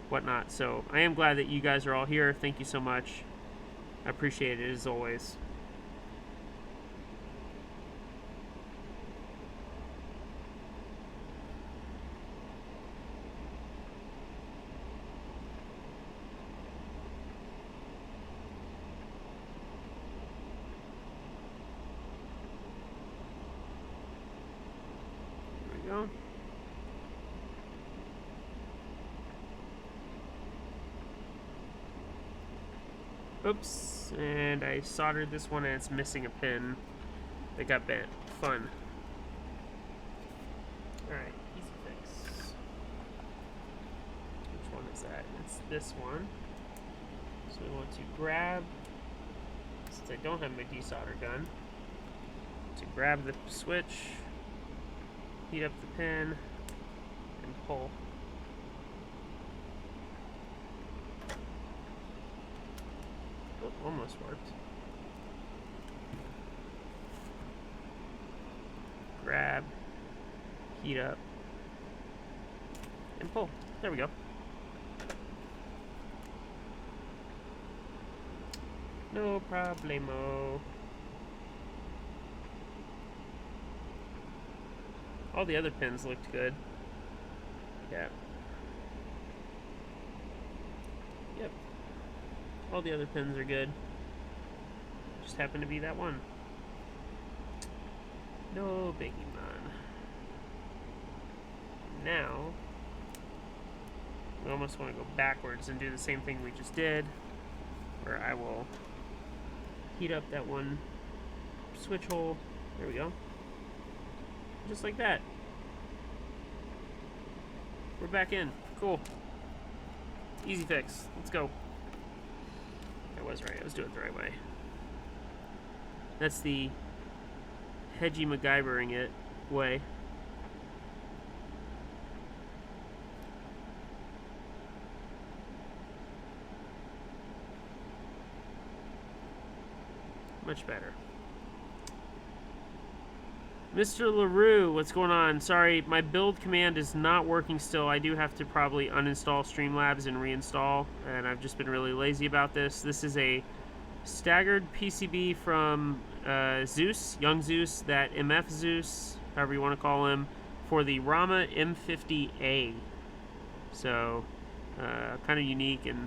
whatnot. So I am glad that you guys are all here. Thank you so much. I appreciate it as always. Go. Oops, and I soldered this one and it's missing a pin that got bent. Fun. Alright, easy fix. Which one is that? It's this one. So we want to grab, since I don't have my desolder gun, to grab the switch, heat up the pin, and pull. Oh, almost worked. grab, heat up, and pull. There we go. No problemo. All the other pins looked good. Yeah. Yep. All the other pins are good. Just happened to be that one. No biggie, man. Now, we almost want to go backwards and do the same thing we just did, where I will heat up that one switch hole. There we go. Just like that. We're back in. Cool. Easy fix. Let's go. I was right. I was doing it the right way. That's the hedgy MacGyvering it way. Much better. Mr. LaRue, what's going on? Sorry, my build command is not working still. I do have to probably uninstall Streamlabs and reinstall, and I've just been really lazy about this. This is a staggered PCB from Zeus, Young Zeus, that MF Zeus, however you want to call him, for the Rama M50-A. So, kind of unique, and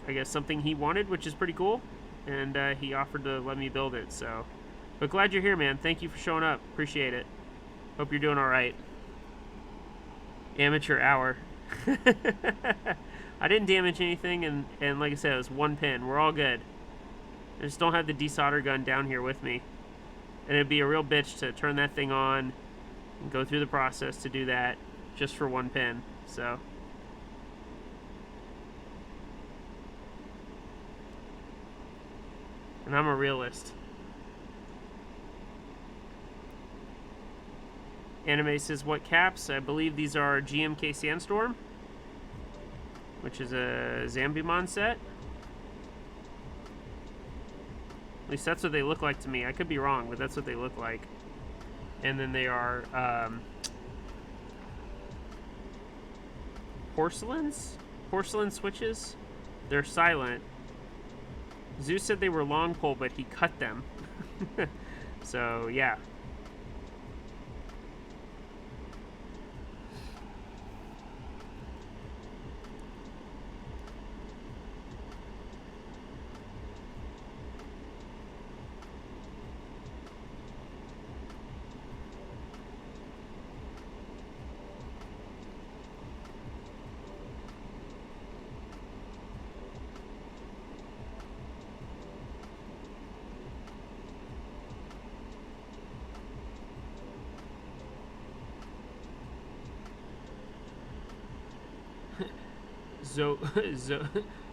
I guess something he wanted, which is pretty cool, and he offered to let me build it, so... But glad you're here, man. Thank you for showing up. Appreciate it. Hope you're doing all right. Amateur hour. I didn't damage anything, and like I said, it was one pin. We're all good. I just don't have the desolder gun down here with me. And it'd be a real bitch to turn that thing on and go through the process to do that just for one pin. So... And I'm a realist. Anime says, what caps? I believe these are GMK Sandstorm, which is a Zambimon set. At least that's what they look like to me. I could be wrong, but that's what they look like. And then they are porcelain switches. They're silent. Zeus said they were long pole, but he cut them. So, yeah.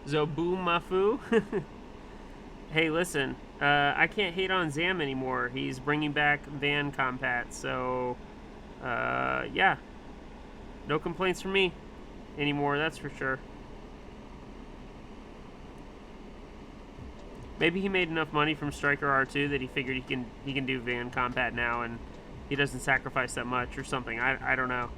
Zobumafu. Hey, listen, I can't hate on Zam anymore. He's bringing back Van Compat, so yeah, no complaints from me anymore. That's for sure. Maybe he made enough money from Striker R2 that he figured he can do Van Compat now, and he doesn't sacrifice that much or something. I don't know.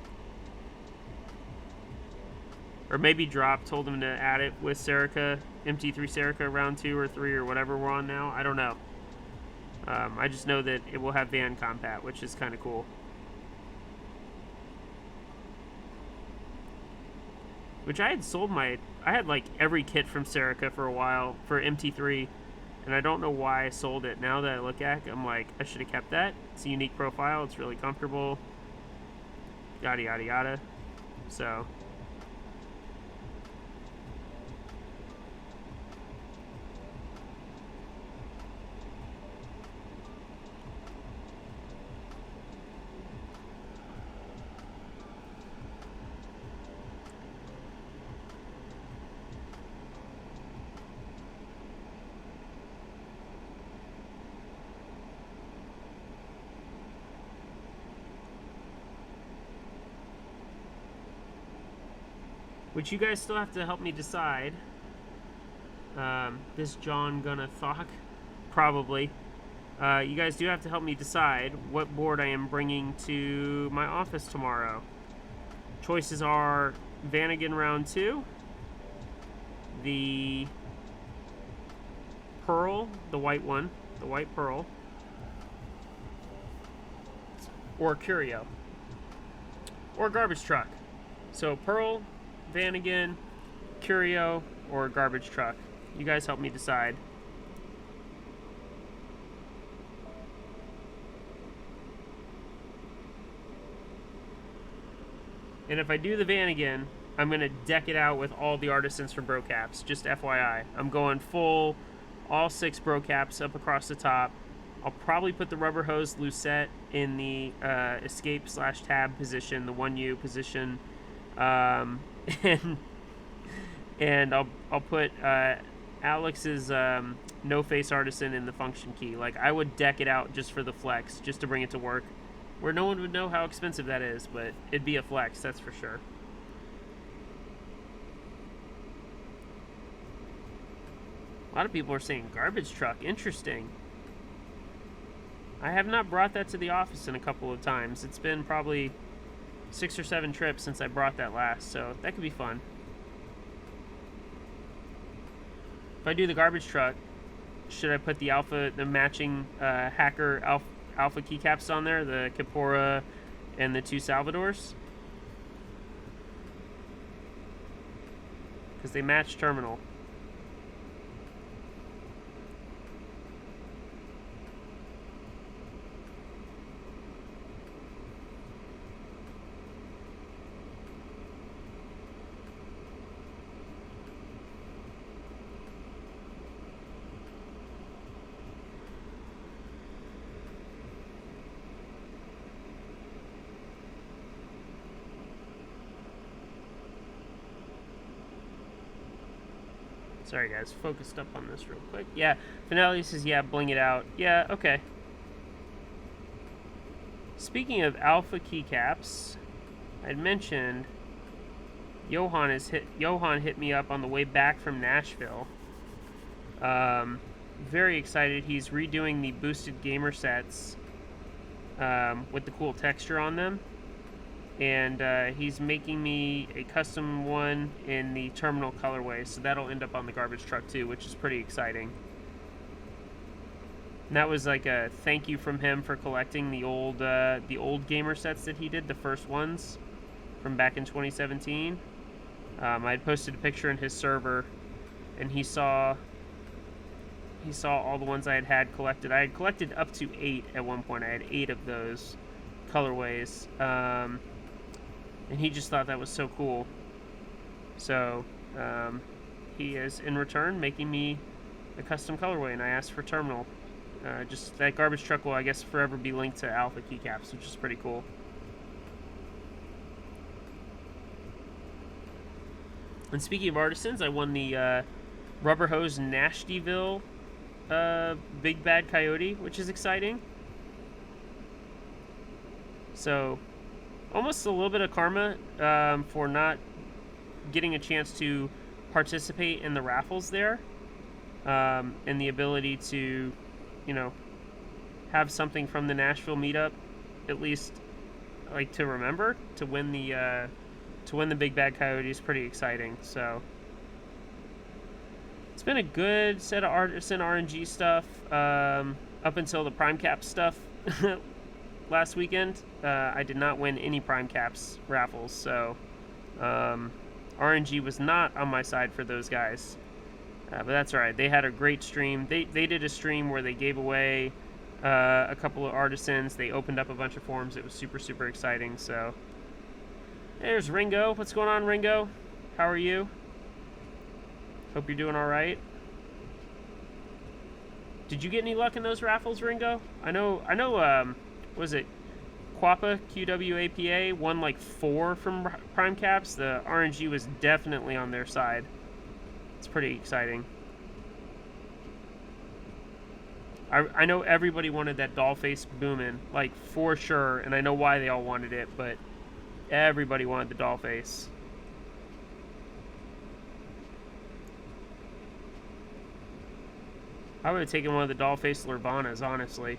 Or maybe Drop told him to add it with Serica, MT3 Serica round 2 or 3 or whatever we're on now. I don't know. I just know that it will have Van Compat, which is kind of cool. Which I had sold I had like every kit from Serica for a while for MT3, and I don't know why I sold it. Now that I look at it, I'm like, I should have kept that. It's a unique profile. It's really comfortable. Yada, yada, yada. So... Which you guys still have to help me decide. This John gonna thok? Probably. You guys do have to help me decide what board I am bringing to my office tomorrow. Choices are Vanagon round 2, the Pearl, the white one, the white Pearl, or Curio, or Garbage Truck. So Pearl, Vanagon, Curio, or Garbage Truck. You guys help me decide. And if I do the Vanagon, I'm going to deck it out with all the artisans from Bro Caps. Just FYI. I'm going full, all 6 Bro Caps up across the top. I'll probably put the rubber hose Lucette in the escape/tab position, the 1U position. And I'll put Alex's no face artisan in the function key. Like, I would deck it out just for the flex, just to bring it to work, where no one would know how expensive that is, but it'd be a flex, that's for sure. A lot of people are saying Garbage Truck. Interesting. I have not brought that to the office in a couple of times. It's been probably 6 or 7 trips since I brought that last, so that could be fun. If I do the Garbage Truck, should I put the matching hacker alpha keycaps on there, the Capora and the 2 Salvadors? Because they match terminal. Sorry guys, focused up on this real quick. Yeah, Finale says, yeah, bling it out. Yeah, okay. Speaking of alpha keycaps, I'd mentioned Johan hit me up on the way back from Nashville. Very excited. He's redoing the boosted gamer sets with the cool texture on them. And he's making me a custom one in the terminal colorway, so that'll end up on the Garbage Truck too, which is pretty exciting. And that was like a thank you from him for collecting the old gamer sets that he did, the first ones from back in 2017. I had posted a picture in his server, and he saw all the ones I had collected. I had collected up to 8 at one point. I had 8 of those colorways. And he just thought that was so cool. So he is, in return, making me a custom colorway, and I asked for terminal. Just that Garbage Truck will, I guess, forever be linked to alpha keycaps, which is pretty cool. And speaking of artisans, I won the Rubber Hose Nashville Big Bad Coyote, which is exciting. So almost a little bit of karma for not getting a chance to participate in the raffles there, and the ability to, you know, have something from the Nashville meetup, at least, like, to remember, to win the Big Bad Coyote is pretty exciting. So it's been a good set of artisan RNG stuff up until the Prime Cap stuff. Last weekend, I did not win any Prime Caps raffles, so RNG was not on my side for those guys. But that's alright. They had a great stream. They did a stream where they gave away a couple of artisans. They opened up a bunch of forums. It was super, super exciting. So there's Ringo. What's going on, Ringo? How are you? Hope you're doing alright. Did you get any luck in those raffles, Ringo? I know, was it Quappa, QWAPA, won like 4 from Prime Caps. The RNG was definitely on their side. It's pretty exciting. I know everybody wanted that Dollface Boomin', like, for sure, and I know why they all wanted it, but everybody wanted the Dollface. I would have taken one of the doll-faced Lurvanas, honestly.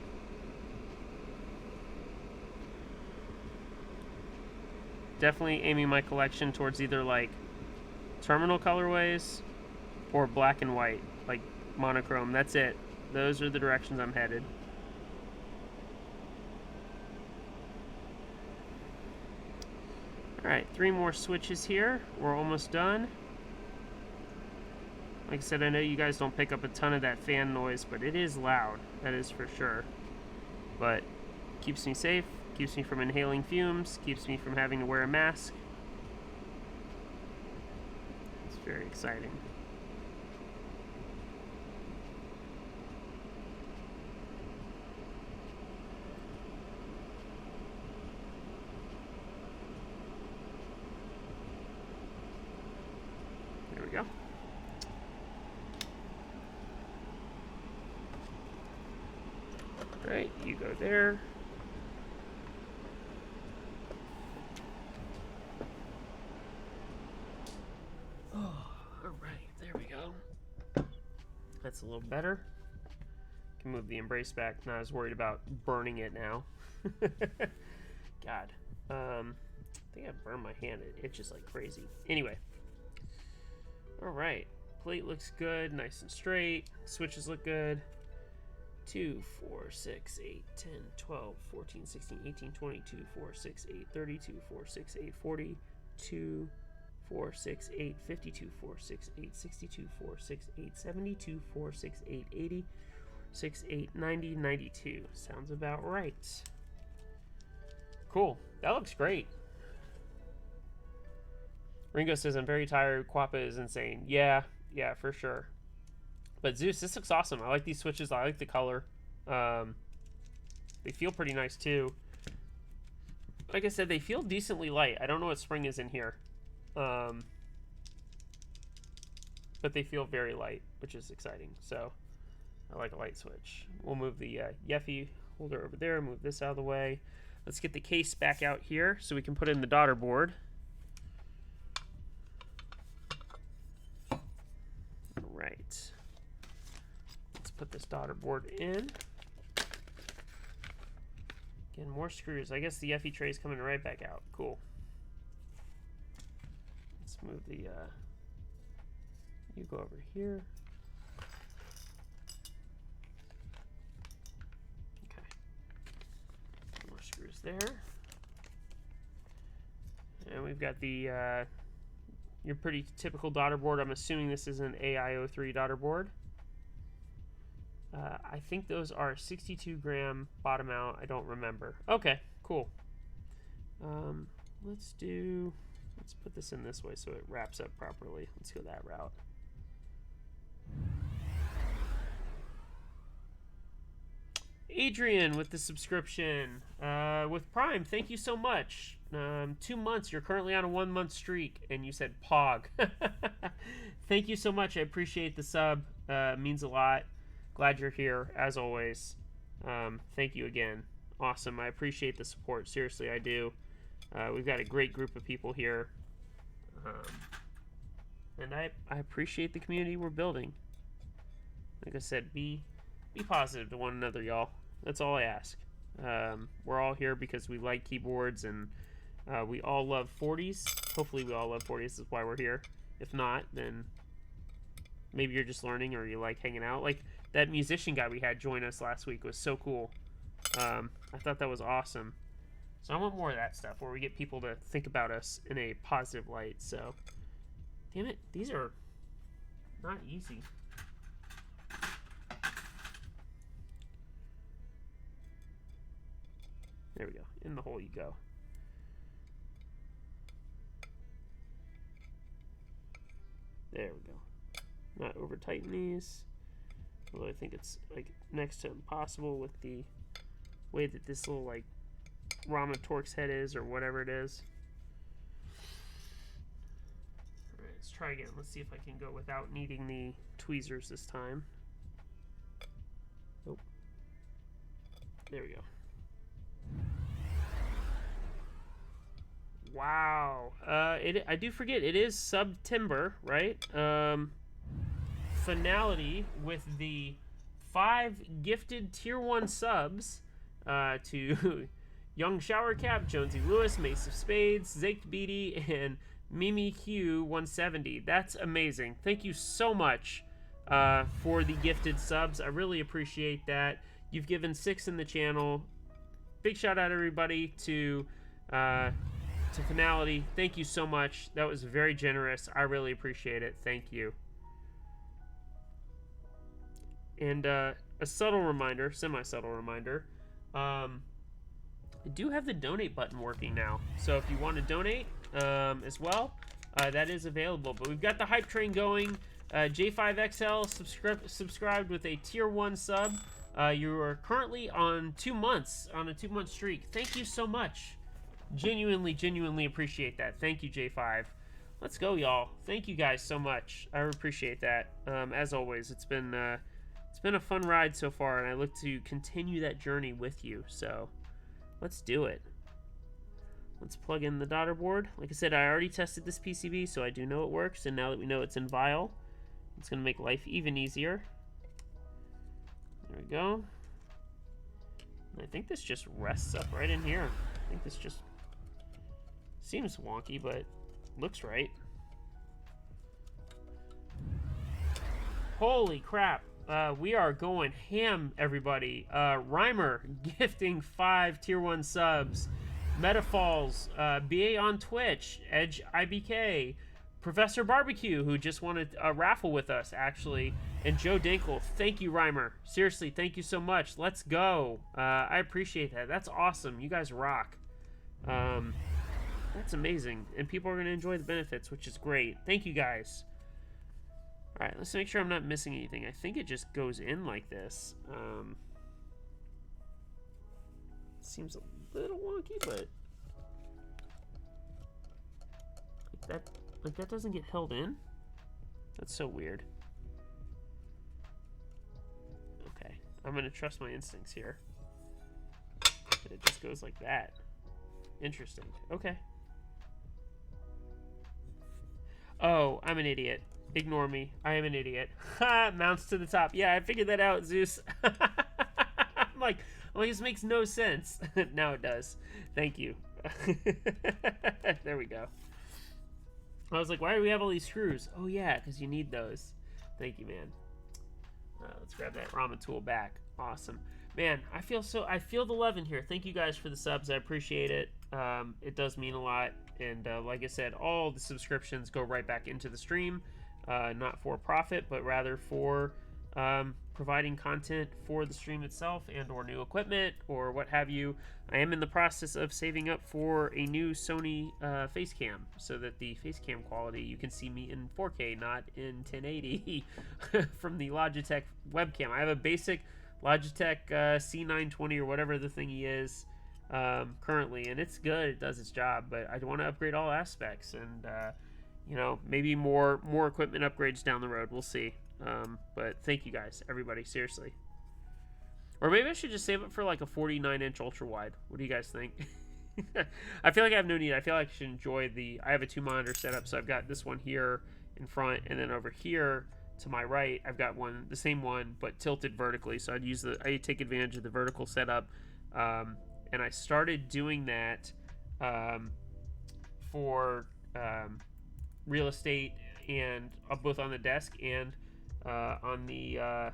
Definitely aiming my collection towards either, like, terminal colorways or black and white, like monochrome. That's it. Those are the directions I'm headed. Alright, 3 more switches here. We're almost done. Like I said, I know you guys don't pick up a ton of that fan noise, but it is loud. That is for sure. But keeps me safe, keeps me from inhaling fumes, keeps me from having to wear a mask. It's very exciting. There we go. Right, you go there. Oh, all right, there we go. That's a little better. Can move the embrace back. Not as worried about burning it now. God, I think I burned my hand. It itches like crazy. Anyway, all right. Plate looks good, nice and straight. Switches look good. 2, 4, 6, 8, 10, 12, 14, 16, 18, 22, 4, 6, 8, 32, 4, 6, 8, 40, 2, 4, 6, 8, 52, 4, 6, 8, 62, 4, 6, 8, 72, 4, 6, 8, 80, 6, 8, 90, 92. Sounds about right. Cool. That looks great. Ringo says, I'm very tired. Quappa is insane. Yeah, for sure. But Zeus, this looks awesome. I like these switches. I like the color. They feel pretty nice too. Like I said, they feel decently light. I don't know what spring is in here. But they feel very light, which is exciting. So I like a light switch. We'll move the Yeffy holder over there. Move this out of the way. Let's get the case back out here so we can put in the daughter board. All right. Put this daughter board in. Again, more screws. I guess the Yeffy tray is coming right back out. Cool. Let's move the, you go over here. Okay. More screws there. And we've got the, your pretty typical daughter board. I'm assuming this is an AI03 daughter board. I think those are 62 gram bottom out. I don't remember. Okay, cool. Let's put this in this way so it wraps up properly. Let's go that route. Adrian with the subscription. With Prime, thank you so much. 2 months. You're currently on a 1 month streak, and you said Pog. Thank you so much. I appreciate the sub. Means a lot. Glad you're here, as always. Thank you again. Awesome. I appreciate the support. Seriously, I do. We've got a great group of people here. And I appreciate the community we're building. Like I said, be positive to one another, y'all. That's all I ask. We're all here because we like keyboards, and we all love 40s. Hopefully we all love 40s. That's why we're here. If not, then maybe you're just learning or you like hanging out. Like, that musician guy we had join us last week was so cool. I thought that was awesome. So I want more of that stuff where we get people to think about us in a positive light. So, damn it, these are not easy. There we go. In the hole you go. There we go. Not over tighten these. Although I think it's like next to impossible with the way that this little like Rama Torx head is, or whatever it is. Alright, let's try again. Let's see if I can go without needing the tweezers this time. Nope. There we go. Wow. I do forget, it is sub-timber, right? Finality with the 5 gifted tier 1 subs to Young Shower Cap, Jonesy Lewis, Mace of Spades, Zaked Beatty, and Mimi Q 170. That's amazing. Thank you so much for the gifted subs. I really appreciate that. You've given 6 in the channel. Big shout out everybody to Finality. Thank you so much. That was very generous. I really appreciate it. Thank you. And a subtle reminder, semi-subtle reminder, I do have the donate button working now. So if you want to donate as well, that is available. But we've got the hype train going. J5XL subscribed with a tier 1 sub. You are currently on 2 months, on a 2-month streak. Thank you so much. Genuinely appreciate that. Thank you, J5. Let's go, y'all. Thank you guys so much. I appreciate that. As always, it's been a fun ride so far, and I look to continue that journey with you. So let's do it. Let's plug in the daughter board. Like I said, I already tested this PCB, so I do know it works. And now that we know it's in vial, it's going to make life even easier. There we go. And I think this just rests up right in here. I think this just seems wonky, but looks right. Holy crap. We are going ham, everybody. Rhymer gifting 5 tier 1 subs. Metafalls, BA on Twitch, Edge IBK, Professor Barbecue, who just wanted a raffle with us, actually, and Joe Dinkle. Thank you, Rhymer. Seriously, thank you so much. Let's go. I appreciate that. That's awesome. You guys rock. That's amazing. And people are going to enjoy the benefits, which is great. Thank you, guys. All right, let's make sure I'm not missing anything. I think it just goes in like this. Seems a little wonky, but like that doesn't get held in. That's so weird. Okay, I'm gonna trust my instincts here. It just goes like that. Interesting. Okay. Oh, I'm an idiot. Ignore me. I am an idiot. Ha! Mounts to the top. Yeah, I figured that out, Zeus. I'm like, well, this makes no sense. Now it does. Thank you. There we go. I was like, why do we have all these screws? Oh, yeah, because you need those. Thank you, man. Let's grab that Rama tool back. Awesome. Man, I feel the love in here. Thank you guys for the subs. I appreciate it. It does mean a lot. And like I said, all the subscriptions go right back into the stream. Not for profit, but rather for providing content for the stream itself and or new equipment or what have you. I am in the process of saving up for a new Sony face cam so that the face cam quality, you can see me in 4K, not in 1080 from the Logitech webcam. I have a basic Logitech C920 or whatever the thingy is currently, and it's good. It does its job, but I want to upgrade all aspects and you know, maybe more equipment upgrades down the road. We'll see. But thank you guys, everybody, seriously. Or maybe I should just save it for like a 49-inch ultra wide. What do you guys think? I feel like I have no need. I feel like I should enjoy I have a 2-monitor setup, so I've got this one here in front, and then over here to my right, I've got the same one, but tilted vertically. So I'd take advantage of the vertical setup. And I started doing that for real estate and both on the desk and on the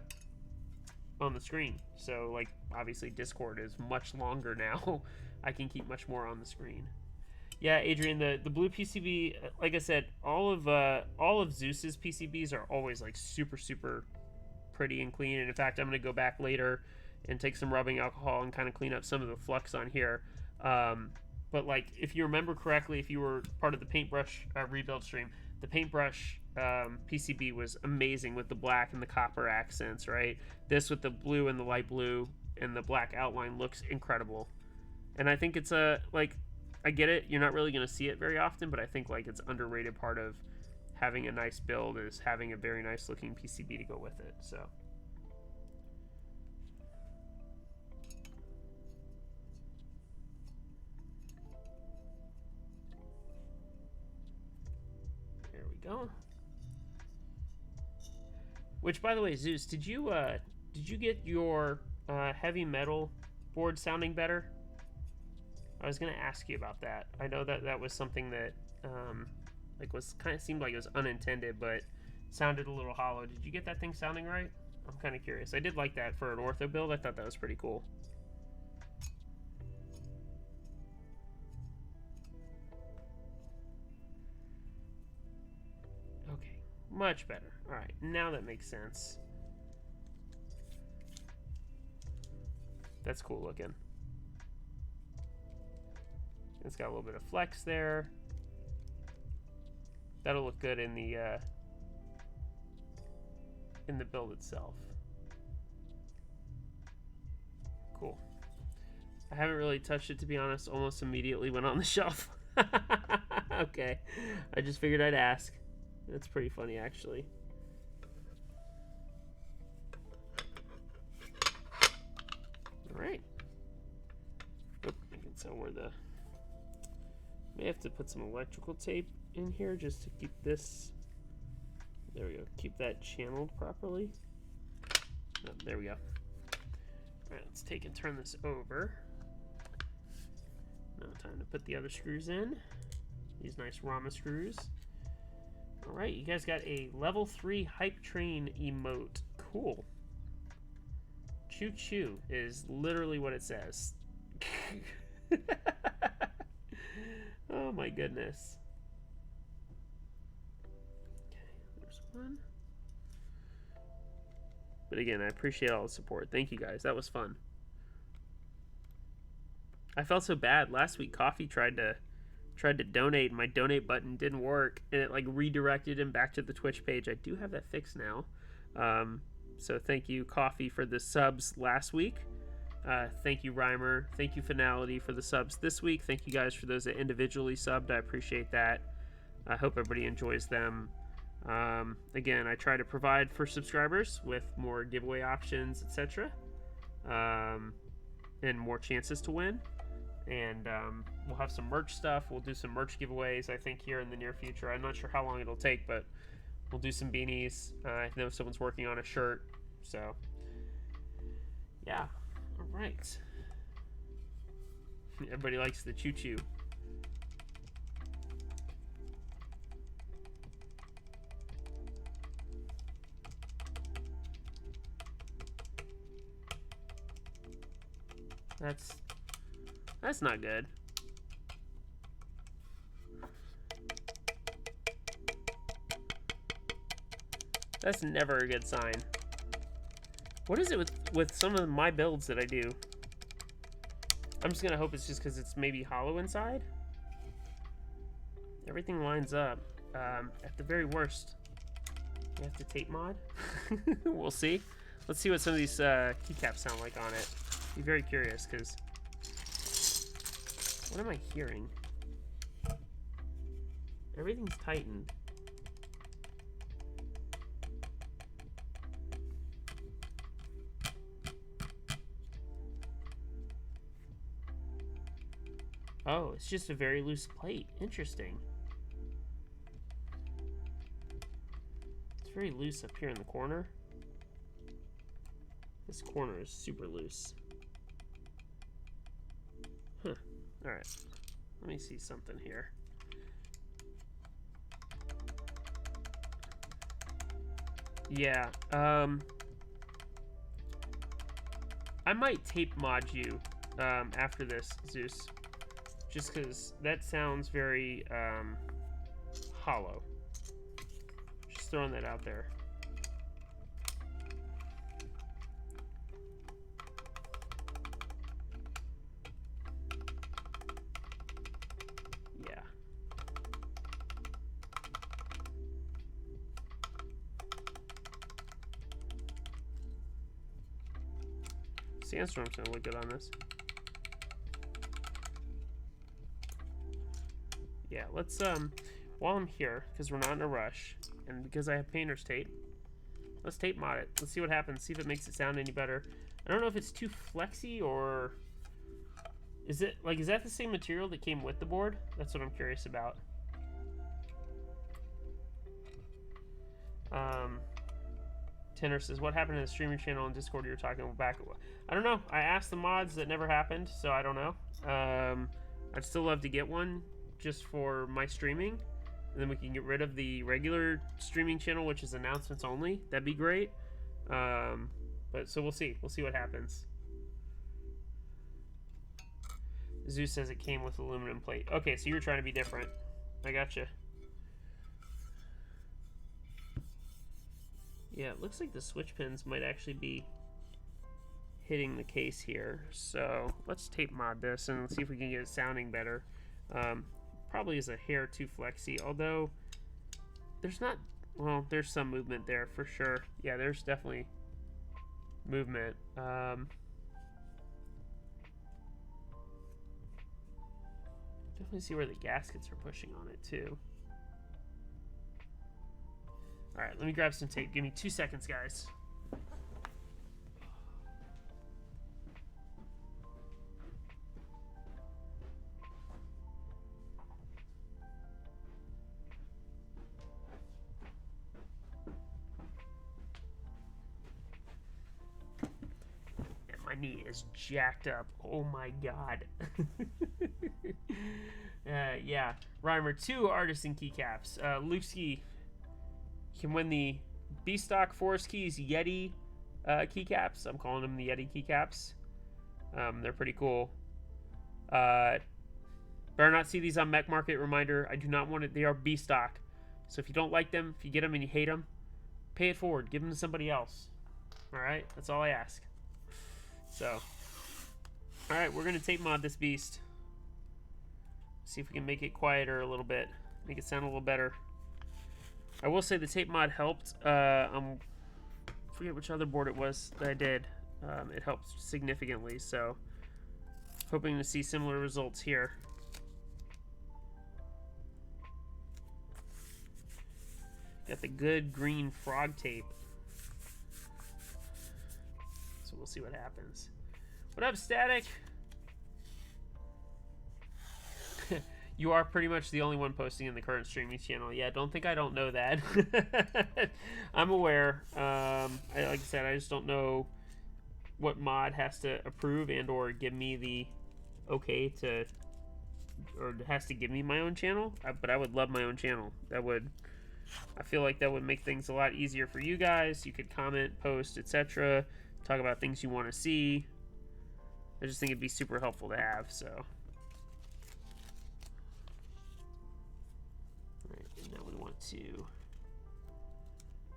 screen. So like obviously Discord is much longer now. I can keep much more on the screen. Yeah, Adrian, the blue PCB, like I said, all of Zeus's PCBs are always like super pretty and clean. And in fact, I'm gonna go back later and take some rubbing alcohol and kind of clean up some of the flux on here. But like, if you remember correctly, if you were part of the paintbrush rebuild stream, the paintbrush PCB was amazing with the black and the copper accents, right? This with the blue and the light blue and the black outline looks incredible. And I think it's like, I get it, you're not really going to see it very often, but I think like it's underrated part of having a nice build is having a very nice looking PCB to go with it, so. There we go. Which, by the way, Zeus, did you did you get your heavy metal board sounding better? I was gonna ask you about that. I know that that was something that like was kind of seemed like it was unintended, but sounded a little hollow. Did you get that thing sounding right? I'm kind of curious. I did like that for an ortho build. I thought that was pretty cool. Okay, much better. All right, now that makes sense. That's cool looking. It's got a little bit of flex there. That'll look good in the build itself. Cool. I haven't really touched it, to be honest. Almost immediately went on the shelf. Okay, I just figured I'd ask. That's pretty funny, actually. All right. Oop, I can tell where the... May have to put some electrical tape in here just to keep this... There we go. Keep that channeled properly. Oh, there we go. Alright, let's take and turn this over. Now time to put the other screws in. These nice Rama screws. Alright, you guys got a level 3 hype train emote. Cool. Choo choo is literally what it says. Oh my goodness. Okay, there's one. But again, I appreciate all the support. Thank you guys. That was fun. I felt so bad. Last week Coffee tried to donate and my donate button didn't work and it like redirected him back to the Twitch page. I do have that fixed now. So thank you Coffee for the subs last week. Thank you Rhymer, thank you Finality for the subs this week. Thank you guys for those that individually subbed. I appreciate that. I hope everybody enjoys them. Again, I try to provide for subscribers with more giveaway options, etc. And more chances to win. And we'll have some merch stuff. We'll do some merch giveaways, I think, here in the near future. I'm not sure how long it'll take, but we'll do some beanies. I know someone's working on a shirt, so yeah. All right. Everybody likes the choo-choo. That's not good. That's never a good sign. What is it with some of my builds that I do? I'm just gonna hope it's just because it's maybe hollow inside. Everything lines up. At the very worst, you have to tape mod. We'll see. Let's see what some of these keycaps sound like on it. Be very curious, because what am I hearing? Everything's tightened. Oh, it's just a very loose plate. Interesting. It's very loose up here in the corner. This corner is super loose. Huh. Alright. Let me see something here. Yeah, I might tape mod you after this, Zeus. Just because that sounds very hollow. Just throwing that out there. Yeah. Sandstorm's gonna look good on this. Yeah, let's, while I'm here, because we're not in a rush, and because I have painter's tape, let's tape mod it. Let's see what happens, see if it makes it sound any better. I don't know if it's too flexy, or is it, like, is that the same material that came with the board? That's what I'm curious about. Tenor says, what happened to the streaming channel on Discord you were talking about? I don't know. I asked the mods, that never happened, so I don't know. I'd still love to get one just for my streaming. And then we can get rid of the regular streaming channel, which is announcements only. That'd be great. But so we'll see. We'll see what happens. Zeus says it came with aluminum plate. Okay, so you're trying to be different. I gotcha. Yeah, it looks like the switch pins might actually be hitting the case here. So let's tape mod this and see if we can get it sounding better. Probably is a hair too flexy, although there's not, well, there's some movement there for sure. Yeah, there's definitely movement. Definitely see where the gaskets are pushing on it too. All right, let me grab some tape. Give me 2 seconds, guys. My knee is jacked up. Oh my god. Yeah. Reimer, 2 artisan keycaps. Luski can win the B-Stock Forest Keys Yeti keycaps. I'm calling them the Yeti keycaps. They're pretty cool. Better not see these on Mech Market. Reminder, I do not want it. They are B-Stock. So if you don't like them, if you get them and you hate them, pay it forward. Give them to somebody else. Alright? That's all I ask. So, alright, we're going to tape mod this beast. See if we can make it quieter a little bit. Make it sound a little better. I will say the tape mod helped. I forget which other board it was that I did. It helped significantly, so hoping to see similar results here. Got the good green frog tape. So we'll see what happens. What up, Static? You are pretty much the only one posting in the current streaming channel. Yeah, don't think I don't know that. I'm aware. Like I said, I just don't know what mod has to approve and or give me the okay to, or has to give me my own channel. But I would love my own channel. That would, I feel like that would make things a lot easier for you guys. You could comment, post, etc. Talk about things you want to see. I just think it'd be super helpful to have, so. Alright, and now we want to,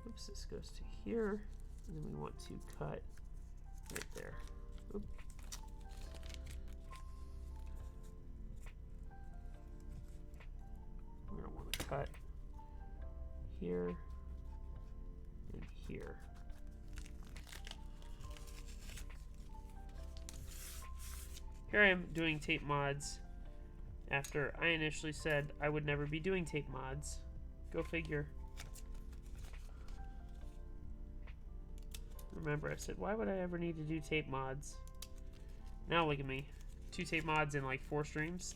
oops, this goes to here, and then we want to cut right there. Oop. We're going to want to cut here and here. Here I am doing tape mods after I initially said I would never be doing tape mods. Go figure. Remember, I said, why would I ever need to do tape mods? Now look at me. 2 tape mods in like 4 streams.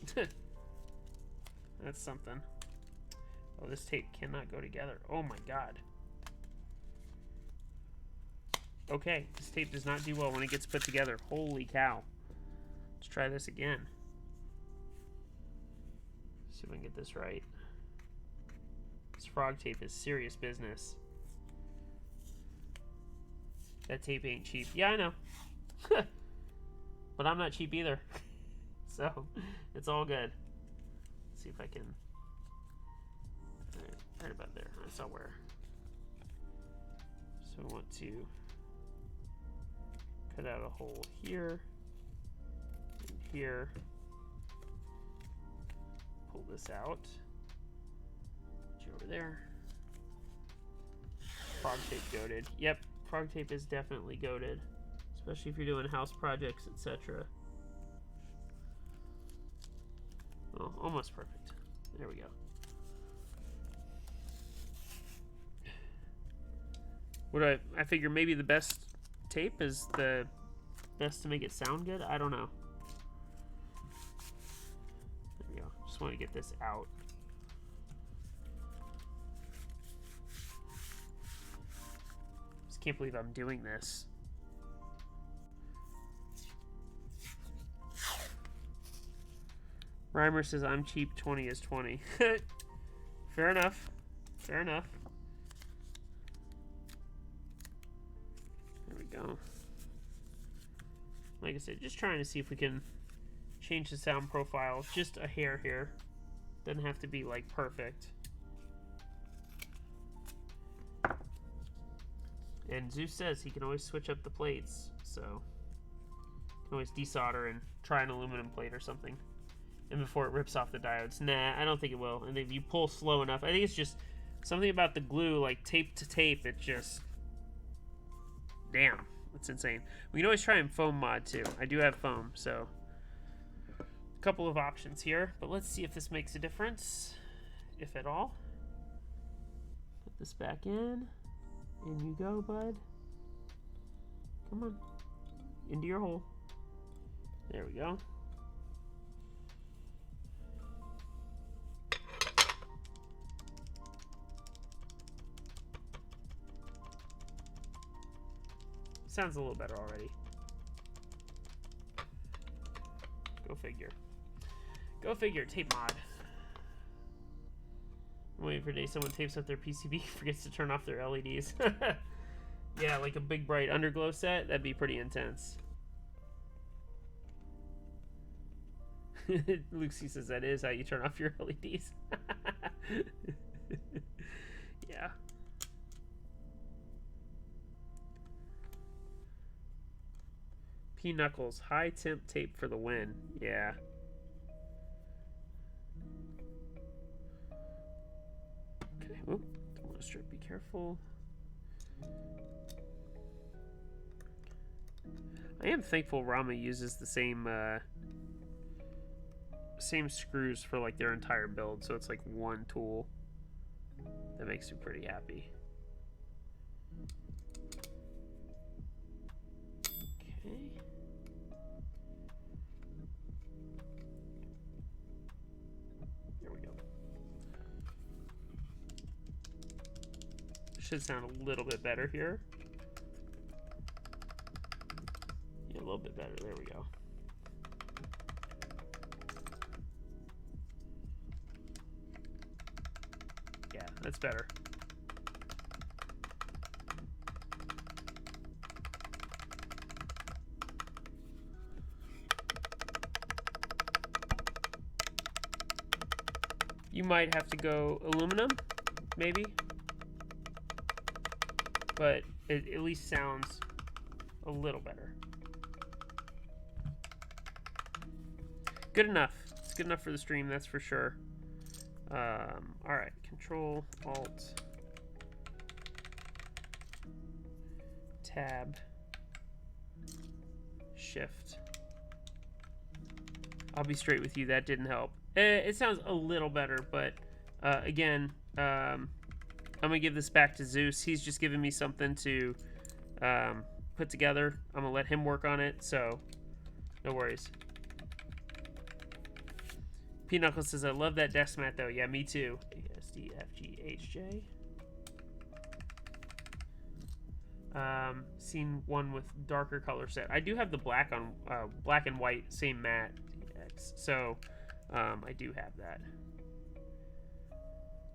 That's something. Oh, this tape cannot go together. Oh my god. Okay, this tape does not do well when it gets put together. Holy cow. Let's try this again. See if we can get this right. This frog tape is serious business. That tape ain't cheap. Yeah, I know. But I'm not cheap either. So, it's all good. Let's see if I can... Right about there. I saw where. So we want to cut out a hole here. And here. Pull this out. Put you over there. Frog tape goated. Yep, frog tape is definitely goated. Especially if you're doing house projects, etc. Oh, almost perfect. There we go. What I figure maybe the best tape is the best to make it sound good? I don't know. There we go. Just want to get this out. Just just can't believe I'm doing this. Reimer says I'm cheap, 20 is 20. Fair enough. Fair enough. There we go. Like I said, just trying to see if we can change the sound profile just a hair here. Doesn't have to be like perfect. And Zeus says he can always switch up the plates, so you can always desolder and try an aluminum plate or something. And before it rips off the diodes. Nah, I don't think it will. And if you pull slow enough, I think it's just something about the glue, like tape to tape, it just... Damn, that's insane. We can always try and foam mod too. I do have foam, so... A couple of options here, but let's see if this makes a difference, if at all. Put this back in. In you go, bud. Come on. Into your hole. There we go. Sounds a little better already. Go figure. Go figure. Tape mod. I'm waiting for a day someone tapes up their PCB, forgets to turn off their LEDs. Yeah, like a big bright underglow set. That'd be pretty intense. Lucy says that is how you turn off your LEDs. Yeah. P Knuckles, high temp tape for the win. Yeah. Okay. Oop. Don't want to strip. Be careful. I am thankful Rama uses the same same screws for like their entire build, so it's like one tool. That makes me pretty happy. Okay. There we go. Should sound a little bit better here. Yeah, a little bit better. There we go. Yeah, that's better. You might have to go aluminum, maybe. But it at least sounds a little better. Good enough. It's good enough for the stream, that's for sure. Alright, Control, Alt, Tab, Shift. I'll be straight with you, that didn't help. It sounds a little better, but again, I'm gonna give this back to Zeus. He's just giving me something to put together. I'm gonna let him work on it, so no worries. P Knuckles says, I love that desk mat though. Yeah, me too. A, S, D, F, G, H, J. Seen one with darker color set. I do have the black on black and white, same mat. So I do have that.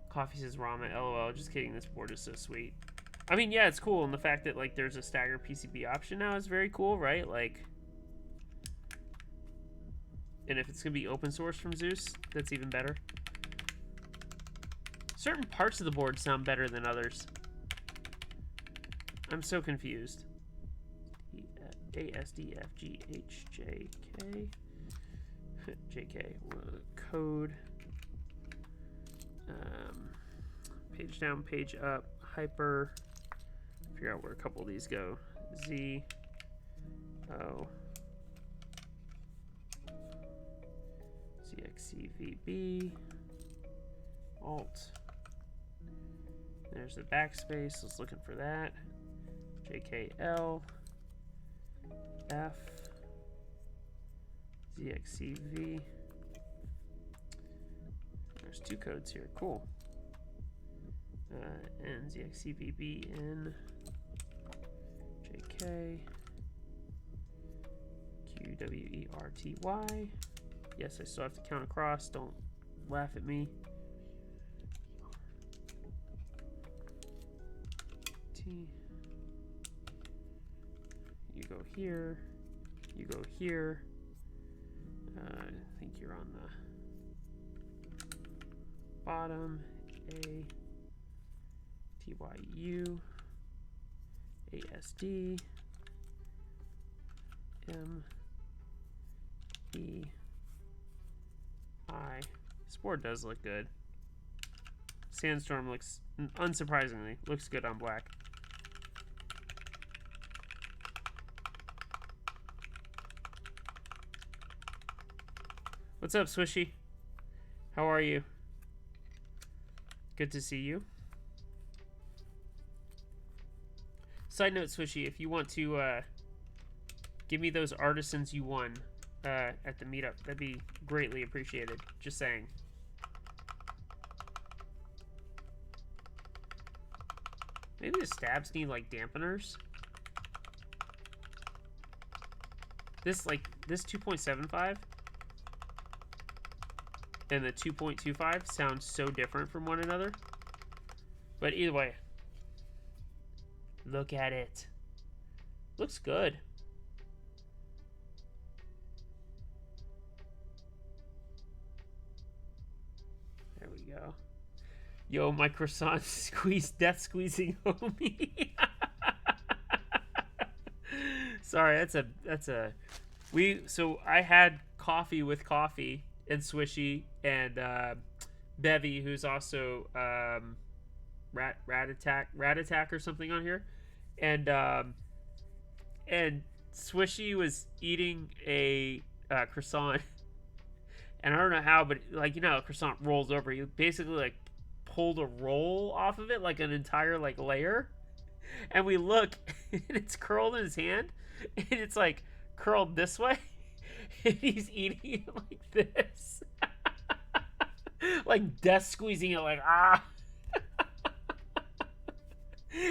Coffee says Rama, LOL. Just kidding. This board is so sweet. I mean, yeah, it's cool, and the fact that like there's a Stagger PCB option now is very cool, right? Like. And if it's going to be open source from Zeus, that's even better. Certain parts of the board sound better than others. I'm so confused. A, S, D, F, G, H, J, K. J, K. Code. Page down, page up. Hyper. Figure out where a couple of these go. Z. O. CXCVB, Alt, there's the backspace, I was looking for that, JKL, F, ZXCV, there's two codes here, cool, and ZXCVB in, K QWERTY. Yes, I still have to count across. Don't laugh at me. T. You go here. You go here. I think you're on the bottom. A. TYU. ASD. M. E. I. This board does look good. Sandstorm looks, unsurprisingly, looks good on black. What's up, Swishy? How are you? Good to see you. Side note, Swishy, if you want to give me those artisans you won at the meetup, that'd be greatly appreciated. Just saying. Maybe the stabs need like dampeners. This 2.75 and the 2.25 sound so different from one another. But either way, look at it. Looks good. There we go. Yo, my croissant death squeezing homie. Sorry, so I had coffee with coffee and Swishy and Bevy, who's also Rat Attack or something on here, and Swishy was eating a croissant, and I don't know how, but like, you know how a croissant rolls over, you basically like pulled a roll off of it, like an entire like layer, and we look and it's curled in his hand, and it's like curled this way, and he's eating it like this. Like death squeezing it, like ah.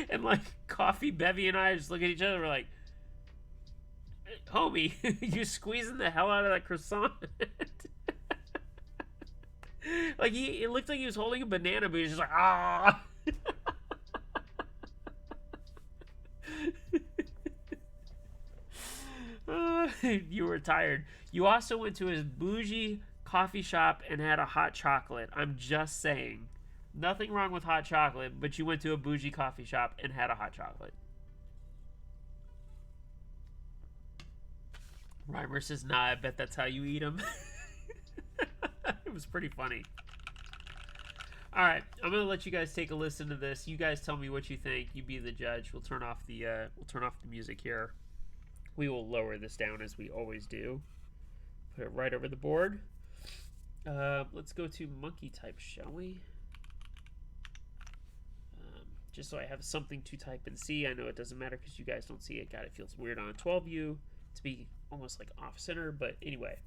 And like Coffee, Bevy, and I just look at each other, we're like, homie, you squeezing the hell out of that croissant. Like it looked like he was holding a banana, but he was just like, ah. You were tired. You also went to his bougie coffee shop and had a hot chocolate. I'm just saying. Nothing wrong with hot chocolate, but you went to a bougie coffee shop and had a hot chocolate. Reimer says, nah, I bet that's how you eat them. It was pretty funny. Alright, I'm gonna let you guys take a listen to this. You guys tell me what you think. You be the judge. We'll turn off the music here. We will lower this down as we always do. Put it right over the board. Let's go to monkey type, shall we? Just so I have something to type and see. I know it doesn't matter because you guys don't see it. God, it feels weird on 12U to be almost like off center, but anyway.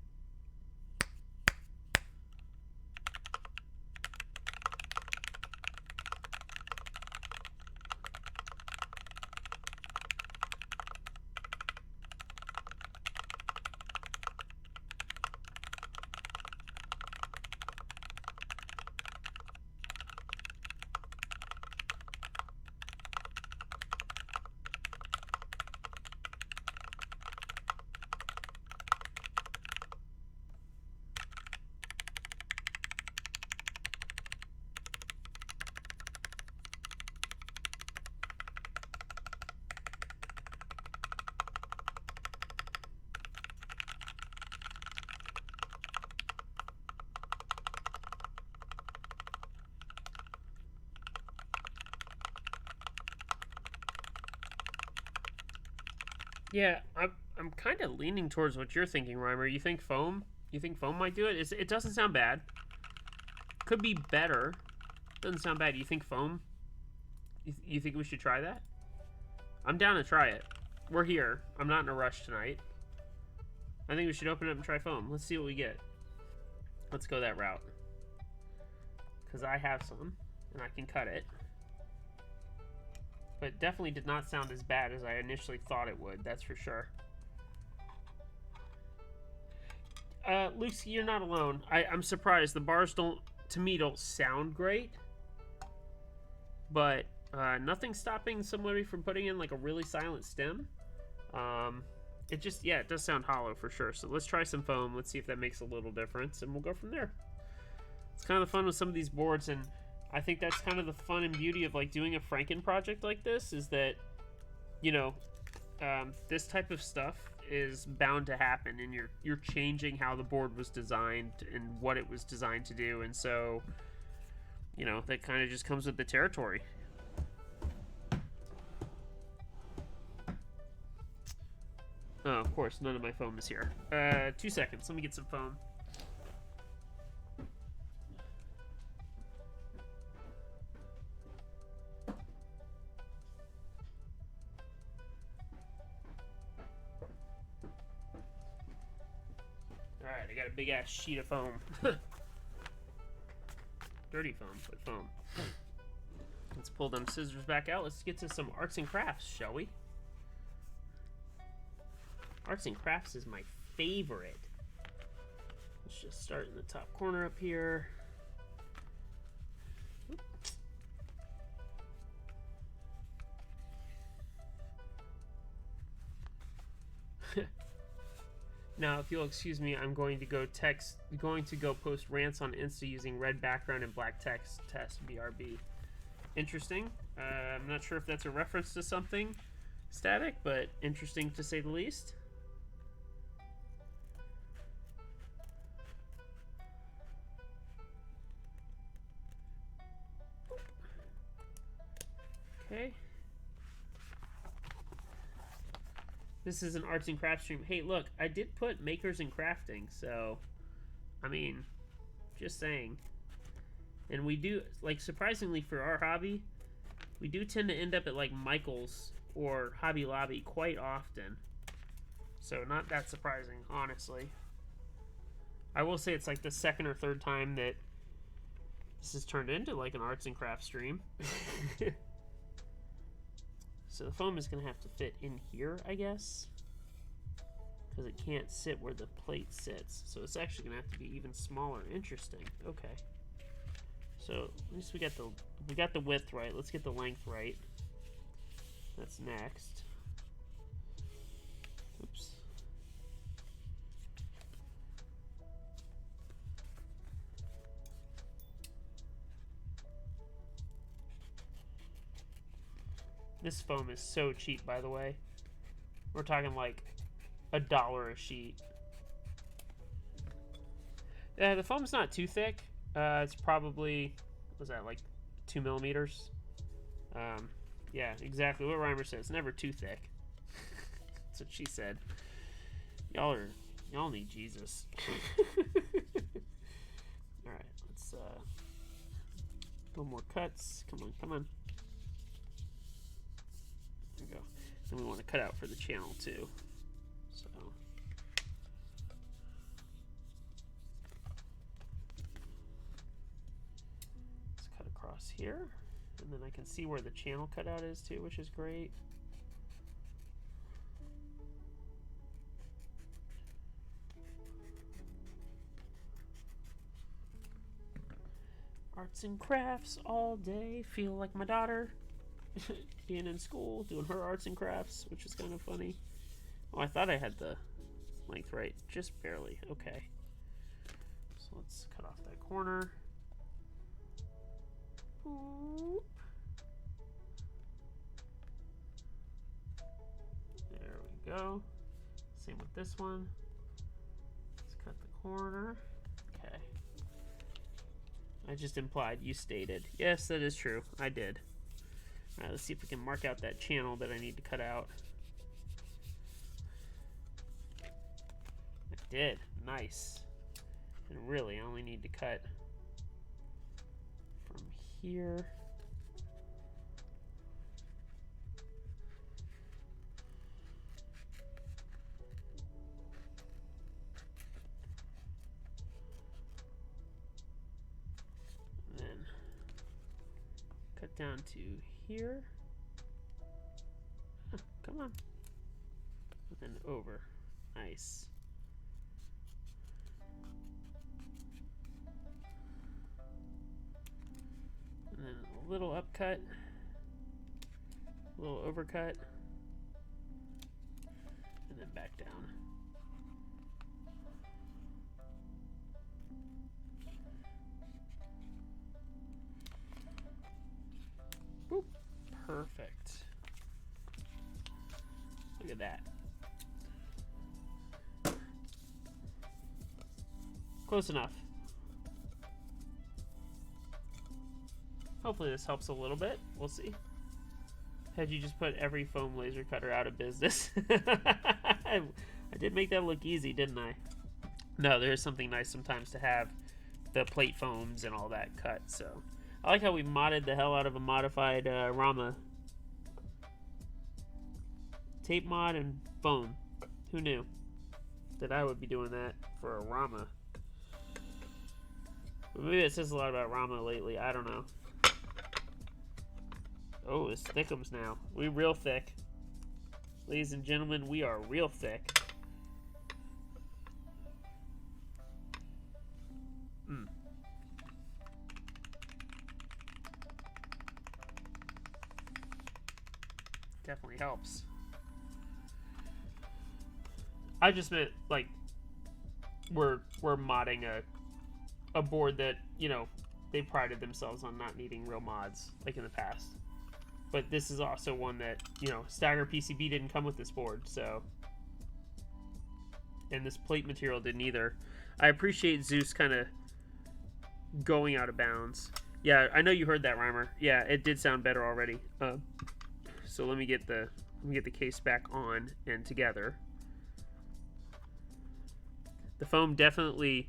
Yeah, I'm kind of leaning towards what you're thinking, Reimer. You think foam? You think foam might do it? It doesn't sound bad. Could be better. Doesn't sound bad. You think foam? You think we should try that? I'm down to try it. We're here. I'm not in a rush tonight. I think we should open it up and try foam. Let's see what we get. Let's go that route. Because I have some, and I can cut it. but definitely did not sound as bad as I initially thought it would, that's for sure. Lucy, you're not alone. I'm surprised. The bars to me, don't sound great. But nothing stopping somebody from putting in like a really silent stem. It just, yeah, it does sound hollow for sure. So let's try some foam. Let's see if that makes a little difference, and we'll go from there. It's kind of the fun with some of these boards, and I think that's kind of the fun and beauty of like doing a Franken project like this, is that, you know, this type of stuff is bound to happen, and you're changing how the board was designed and what it was designed to do, and so, you know, that kind of just comes with the territory. Oh, of course, none of my foam is here. 2 seconds, let me get some foam. Alright, I got a big ass sheet of foam. Dirty foam, but foam. Let's pull them scissors back out. Let's get to some arts and crafts, shall we? Arts and crafts is my favorite. Let's just start in the top corner up here. Now, if you'll excuse me, I'm going to go post rants on Insta using red background and black text. Test BRB. Interesting. I'm not sure if that's a reference to something static, but interesting to say the least. Okay. This is an arts and crafts stream. Hey, look, I did put makers and crafting, so, I mean, just saying. And we do, like, surprisingly for our hobby, we do tend to end up at, like, Michael's or Hobby Lobby quite often. So not that surprising, honestly. I will say it's, like, the second or third time that this has turned into, like, an arts and crafts stream. So the foam is going to have to fit in here, I guess, because it can't sit where the plate sits. So it's actually going to have to be even smaller. Interesting. Okay. So at least we got the width right. Let's get the length right. That's next. Oops. This foam is so cheap, by the way. We're talking like $1 a sheet. Yeah, the foam's not too thick. It's probably, what's that, like 2 millimeters? Yeah, exactly what Reimer says. Never too thick. That's what she said. Y'all need Jesus. All right, let's a little more cuts. Come on, come on. There we go. Then we want to cut out for the channel too. So let's cut across here, and then I can see where the channel cutout is too, which is great. Arts and crafts all day. Feel like my daughter being in school, doing her arts and crafts, which is kind of funny. Oh, I thought I had the length right, just barely. Okay. So let's cut off that corner. Boop. There we go. Same with this one. Let's cut the corner. Okay. I just implied, you stated. Yes, that is true. I did. Alright, let's see if we can mark out that channel that I need to cut out. I did. Nice. And really, I only need to cut from here. And then cut down to here. Come on. And then over. Nice. And then a little upcut. A little overcut. And then back down. Boop. Perfect. Look at that. Close enough. Hopefully this helps a little bit. We'll see. Had you just put every foam laser cutter out of business? I did make that look easy, didn't I? No, there is something nice sometimes to have the plate foams and all that cut. So I like how we modded the hell out of a modified Rama. Tape mod and foam. Who knew that I would be doing that for a Rama? But maybe it says a lot about Rama lately. I don't know. Oh, it's thickums now. We real thick. Ladies and gentlemen, we are real thick. Definitely helps. I just meant, like, we're modding a board that, you know, they prided themselves on not needing real mods, like in the past. But this is also one that, you know, Stagger PCB didn't come with this board, so. And this plate material didn't either. I appreciate Zeus kind of going out of bounds. Yeah, I know you heard that, Rhymer. Yeah, it did sound better already. So let me get the case back on and together. The foam definitely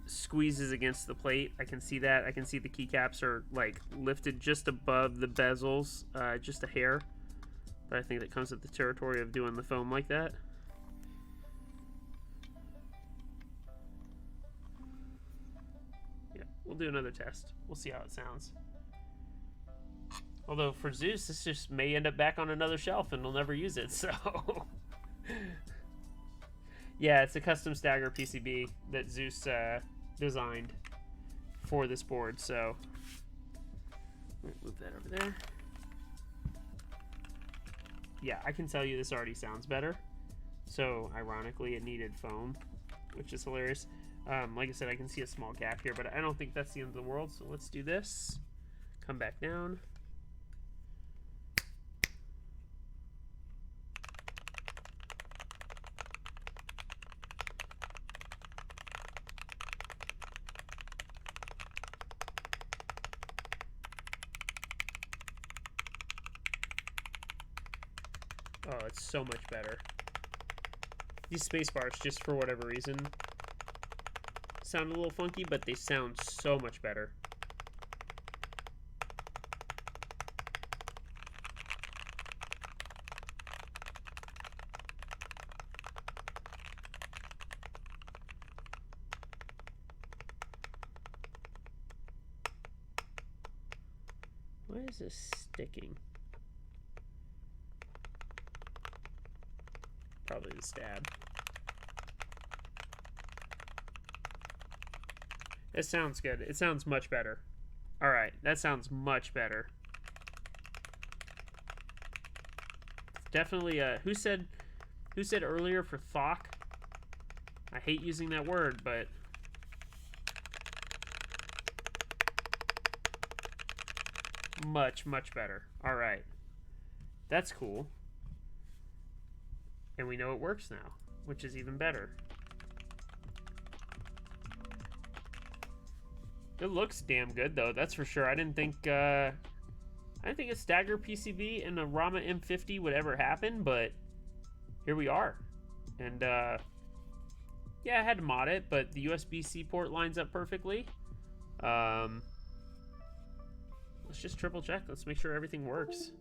squeezes against the plate. I can see that. I can see the keycaps are like lifted just above the bezels, just a hair. But I think that comes with the territory of doing the foam like that. Yeah, we'll do another test. We'll see how it sounds. Although for Zeus, this just may end up back on another shelf and we'll never use it, so. Yeah, it's a custom Stagger PCB that Zeus designed for this board, so. Move that over there. Yeah, I can tell you this already sounds better. So, ironically, it needed foam, which is hilarious. Like I said, I can see a small gap here, but I don't think that's the end of the world, so let's do this. Come back down. Oh, it's so much better. These space bars, just for whatever reason, sound a little funky, but they sound so much better. Why is this sticking? Probably the stab. It sounds good. It sounds much better. Alright, that sounds much better. Definitely, who said earlier for thock? I hate using that word, but much better. Alright. That's cool. And we know it works now, which is even better. It looks damn good though, that's for sure. I didn't think a Stagger PCB and a Rama M50 would ever happen, but here we are. And yeah, I had to mod it, but the USB-C port lines up perfectly. Let's just triple check. Let's make sure everything works.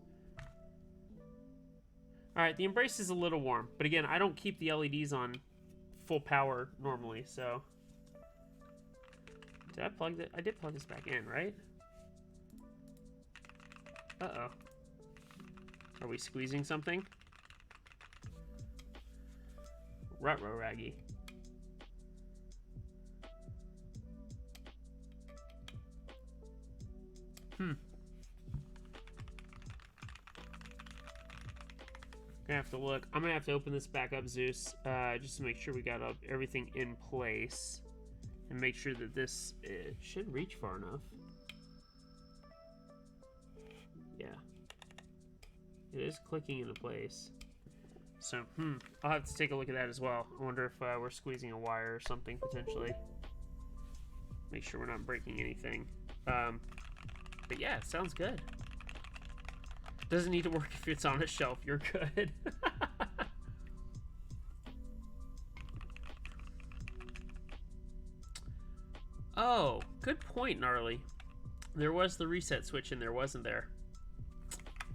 Alright, the embrace is a little warm, but again, I don't keep the LEDs on full power normally, so. Did I plug that? I did plug this back in, right? Uh-oh. Are we squeezing something? Ruh-roh raggy. Gonna have to look. I'm gonna have to open this back up, Zeus, just to make sure we got everything in place, and make sure that this should reach far enough. Yeah, it is clicking into place. So, I'll have to take a look at that as well. I wonder if we're squeezing a wire or something potentially. Make sure we're not breaking anything. But yeah, it sounds good. Doesn't need to work if it's on a shelf. You're good. Oh, good point, Gnarly. There was the reset switch in there, wasn't there?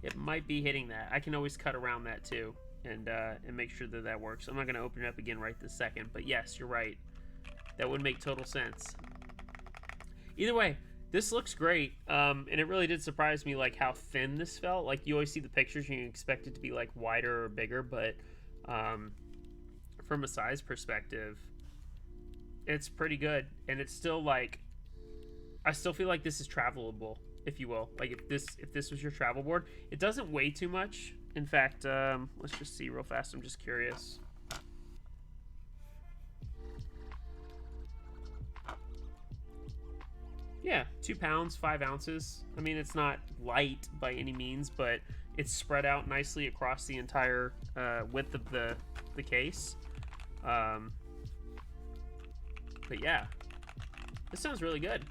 It might be hitting that. I can always cut around that too, and make sure that that works. I'm not going to open it up again right this second, but yes, you're right. That would make total sense. Either way, this looks great, and it really did surprise me, like, how thin this felt. Like, you always see the pictures and you expect it to be, like, wider or bigger, but from a size perspective, it's pretty good. And it's still, like, I still feel like this is travelable, if you will. Like, if this was your travel board, it doesn't weigh too much. In fact, let's just see real fast. I'm just curious. Yeah, 2 pounds, 5 ounces. I mean, it's not light by any means, but it's spread out nicely across the entire width of the case. But yeah, this sounds really good.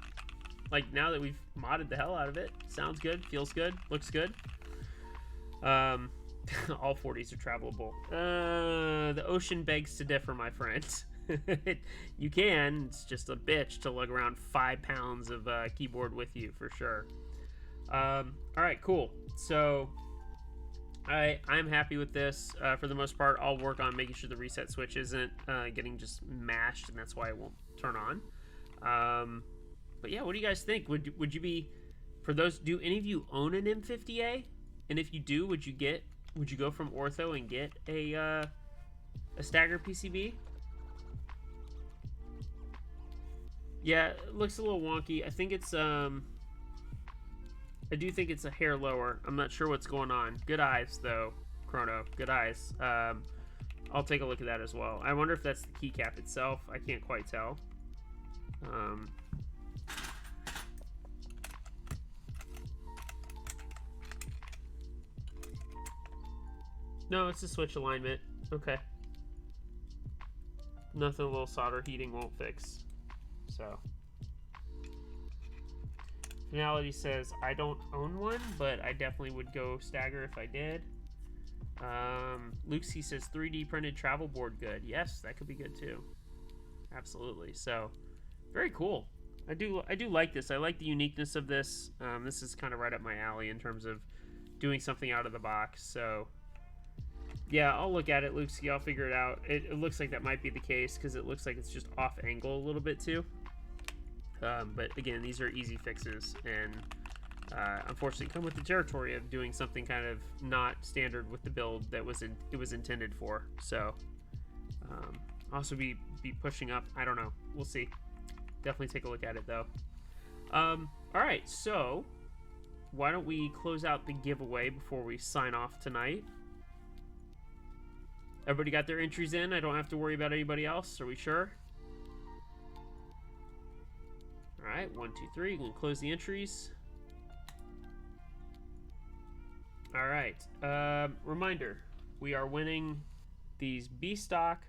Like, now that we've modded the hell out of it, sounds good, feels good, looks good. All 40s are travelable. The ocean begs to differ, my friend. You can. It's just a bitch to lug around 5 pounds of keyboard with you for sure. All right, cool. So I'm happy with this. For the most part, I'll work on making sure the reset switch isn't getting just mashed, and that's why it won't turn on. But yeah, what do you guys think? Would you be, for those? Do any of you own an M50-A? And if you do, would you go from Ortho and get a Stagger PCB? Yeah, it looks a little wonky. I think it's I do think it's a hair lower. I'm not sure what's going on. Good eyes though, Chrono. Good eyes. I'll take a look at that as well. I wonder if that's the keycap itself. I can't quite tell. No, it's a switch alignment. Okay. Nothing a little solder heating won't fix. So, Finality says, I don't own one, but I definitely would go Stagger if I did. Lucy says, 3D printed travel board good. Yes, that could be good too. Absolutely. So, very cool. I do like this. I like the uniqueness of this. This is kind of right up my alley in terms of doing something out of the box. So, yeah, I'll look at it, Lucy. I'll figure it out. It looks like that might be the case because it looks like it's just off angle a little bit too. But again, these are easy fixes, and unfortunately come with the territory of doing something kind of not standard with the build that it was intended for. So also be pushing up. I don't know. We'll see. Definitely take a look at it though. All right, so why don't we close out the giveaway before we sign off tonight? Everybody got their entries in? I don't have to worry about anybody else. Are we sure? All right, 1, 2, 3. We'll close the entries. All right. Reminder: we are winning these B stock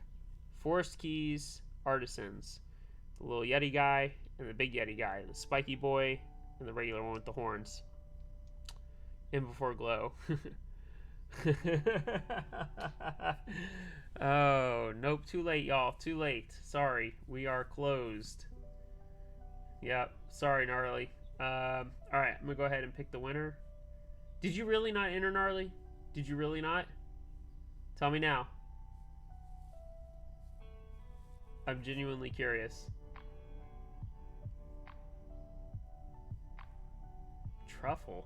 Forest Keys Artisans. The little Yeti guy and the big Yeti guy, the spiky boy and the regular one with the horns. In before glow. Oh, nope, too late, y'all. Too late. Sorry, we are closed. Yep, sorry, Gnarly. Alright, I'm gonna go ahead and pick the winner. Did you really not enter, Gnarly? Did you really not? Tell me now. I'm genuinely curious. Truffle.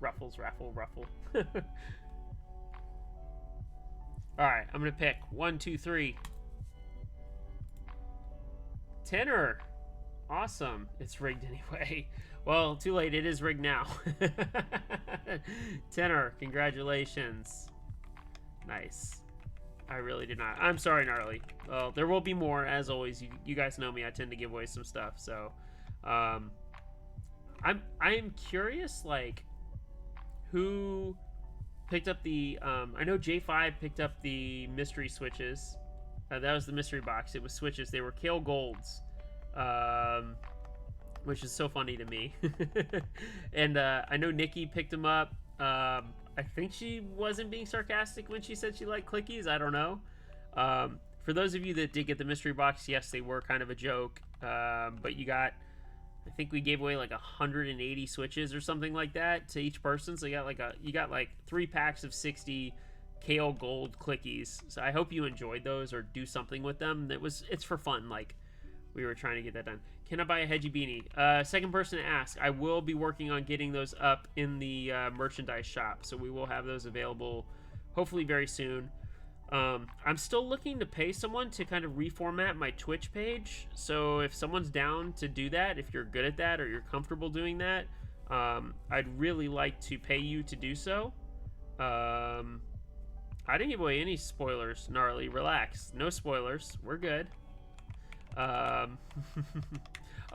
Ruffles, raffle, ruffle. All right, I'm gonna pick 1, 2, 3. Tenor. Awesome. It's rigged anyway. Well, too late. It is rigged now. Tenor, congratulations. Nice. I really did not. I'm sorry, Gnarly. Well, there will be more, as always. You guys know me. I tend to give away some stuff. So, I'm curious, like, who picked up the, I know J5 picked up the mystery switches. That was the mystery box. It was switches. They were Kale Golds, which is so funny to me. And I know Nikki picked them up. I think she wasn't being sarcastic when she said she liked clickies. I don't know. For those of you that did get the mystery box, yes, they were kind of a joke. But you got, I think we gave away like 180 switches or something like that to each person. So you got like 3 packs of 60 Kale Gold clickies. So I hope you enjoyed those or do something with them. It's for fun. Like, we were trying to get that done. Can I buy a Hedgie beanie? Second person to ask. I will be working on getting those up in the merchandise shop. So we will have those available hopefully very soon. I'm still looking to pay someone to kind of reformat my Twitch page. So if someone's down to do that, if you're good at that or you're comfortable doing that, I'd really like to pay you to do so. I didn't give away any spoilers, Gnarly. Relax. No spoilers. We're good.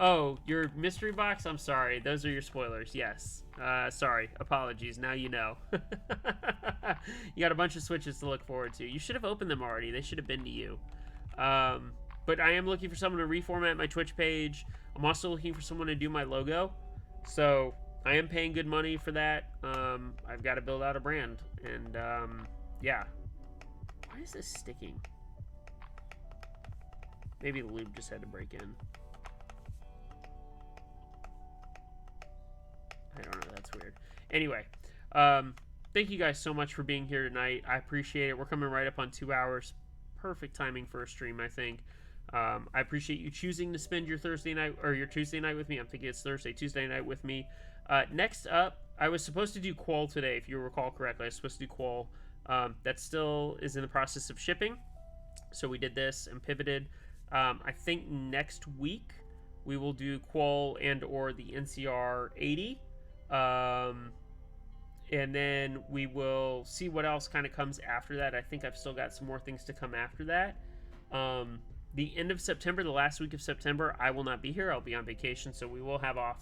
Oh, your mystery box? I'm sorry. Those are your spoilers. Yes. Sorry. Apologies. Now you know. You got a bunch of switches to look forward to. You should have opened them already. They should have been to you. But I am looking for someone to reformat my Twitch page. I'm also looking for someone to do my logo. So I am paying good money for that. I've got to build out a brand. And, yeah. Why is this sticking? Maybe the lube just had to break in. I don't know. That's weird. Anyway, thank you guys so much for being here tonight. I appreciate it. We're coming right up on 2 hours. Perfect timing for a stream, I think. I appreciate you choosing to spend your Thursday night or your Tuesday night with me. I'm thinking it's Tuesday night with me. Next up, I was supposed to do Qual today, if you recall correctly. I was supposed to do Qual. That still is in the process of shipping. So we did this and pivoted. I think next week we will do Qual and or the NCR 80. And then we will see what else kind of comes after that. I think I've still got some more things to come after that. The end of September, the last week of September, I will not be here. I'll be on vacation, so we will have off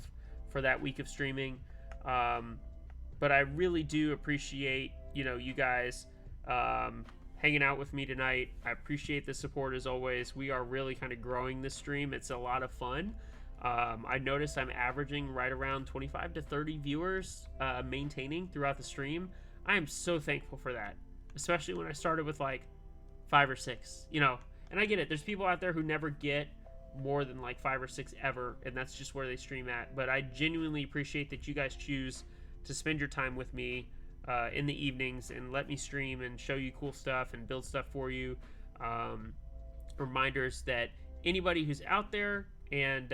for that week of streaming. But I really do appreciate, you guys hanging out with me tonight. I appreciate the support as always. We are really kind of growing this stream. It's a lot of fun. I noticed I'm averaging right around 25 to 30 viewers maintaining throughout the stream. I am so thankful for that, especially when I started with like 5 or 6, and I get it. There's people out there who never get more than like 5 or 6 ever, and that's just where they stream at. But I genuinely appreciate that you guys choose to spend your time with me in the evenings and let me stream and show you cool stuff and build stuff for you. Reminders that anybody who's out there and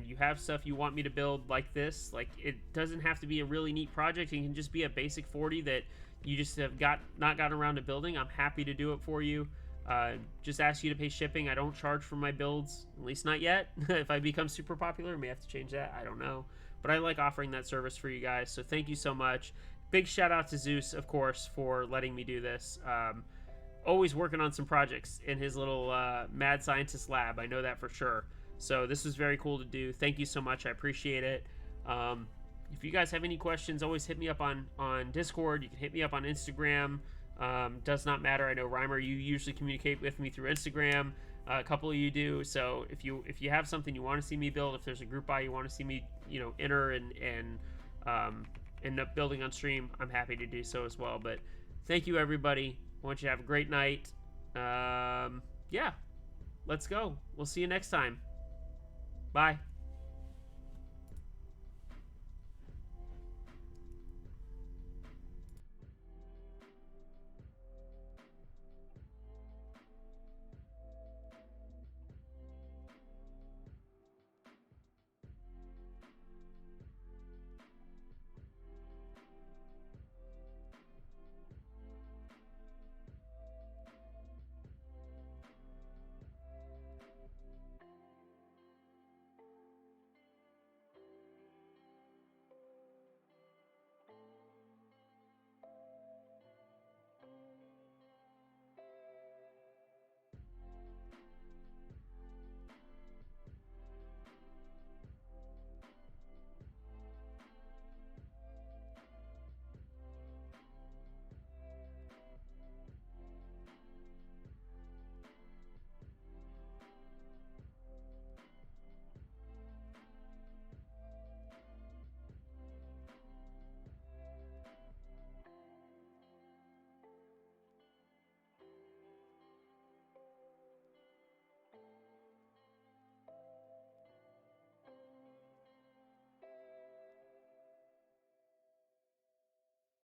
you have stuff you want me to build like this, like it doesn't have to be a really neat project. It can just be a basic 40 that you just have not gotten around to building. I'm happy to do it for you. Just ask you to pay shipping. I don't charge for my builds, at least not yet. If I become super popular, I may have to change that. I don't know. But I like offering that service for you guys, so thank you so much. Big shout out to Zeus, of course, for letting me do this. Always working on some projects in his little mad scientist lab. I know that for sure. So this was very cool to do. Thank you so much. I appreciate it. If you guys have any questions, always hit me up on Discord. You can hit me up on Instagram. Does not matter. I know, Reimer, you usually communicate with me through Instagram. A couple of you do. So if you have something you want to see me build, if there's a group buy you want to see me, enter and end up building on stream, I'm happy to do so as well. But thank you, everybody. I want you to have a great night. Yeah, let's go. We'll see you next time. Bye.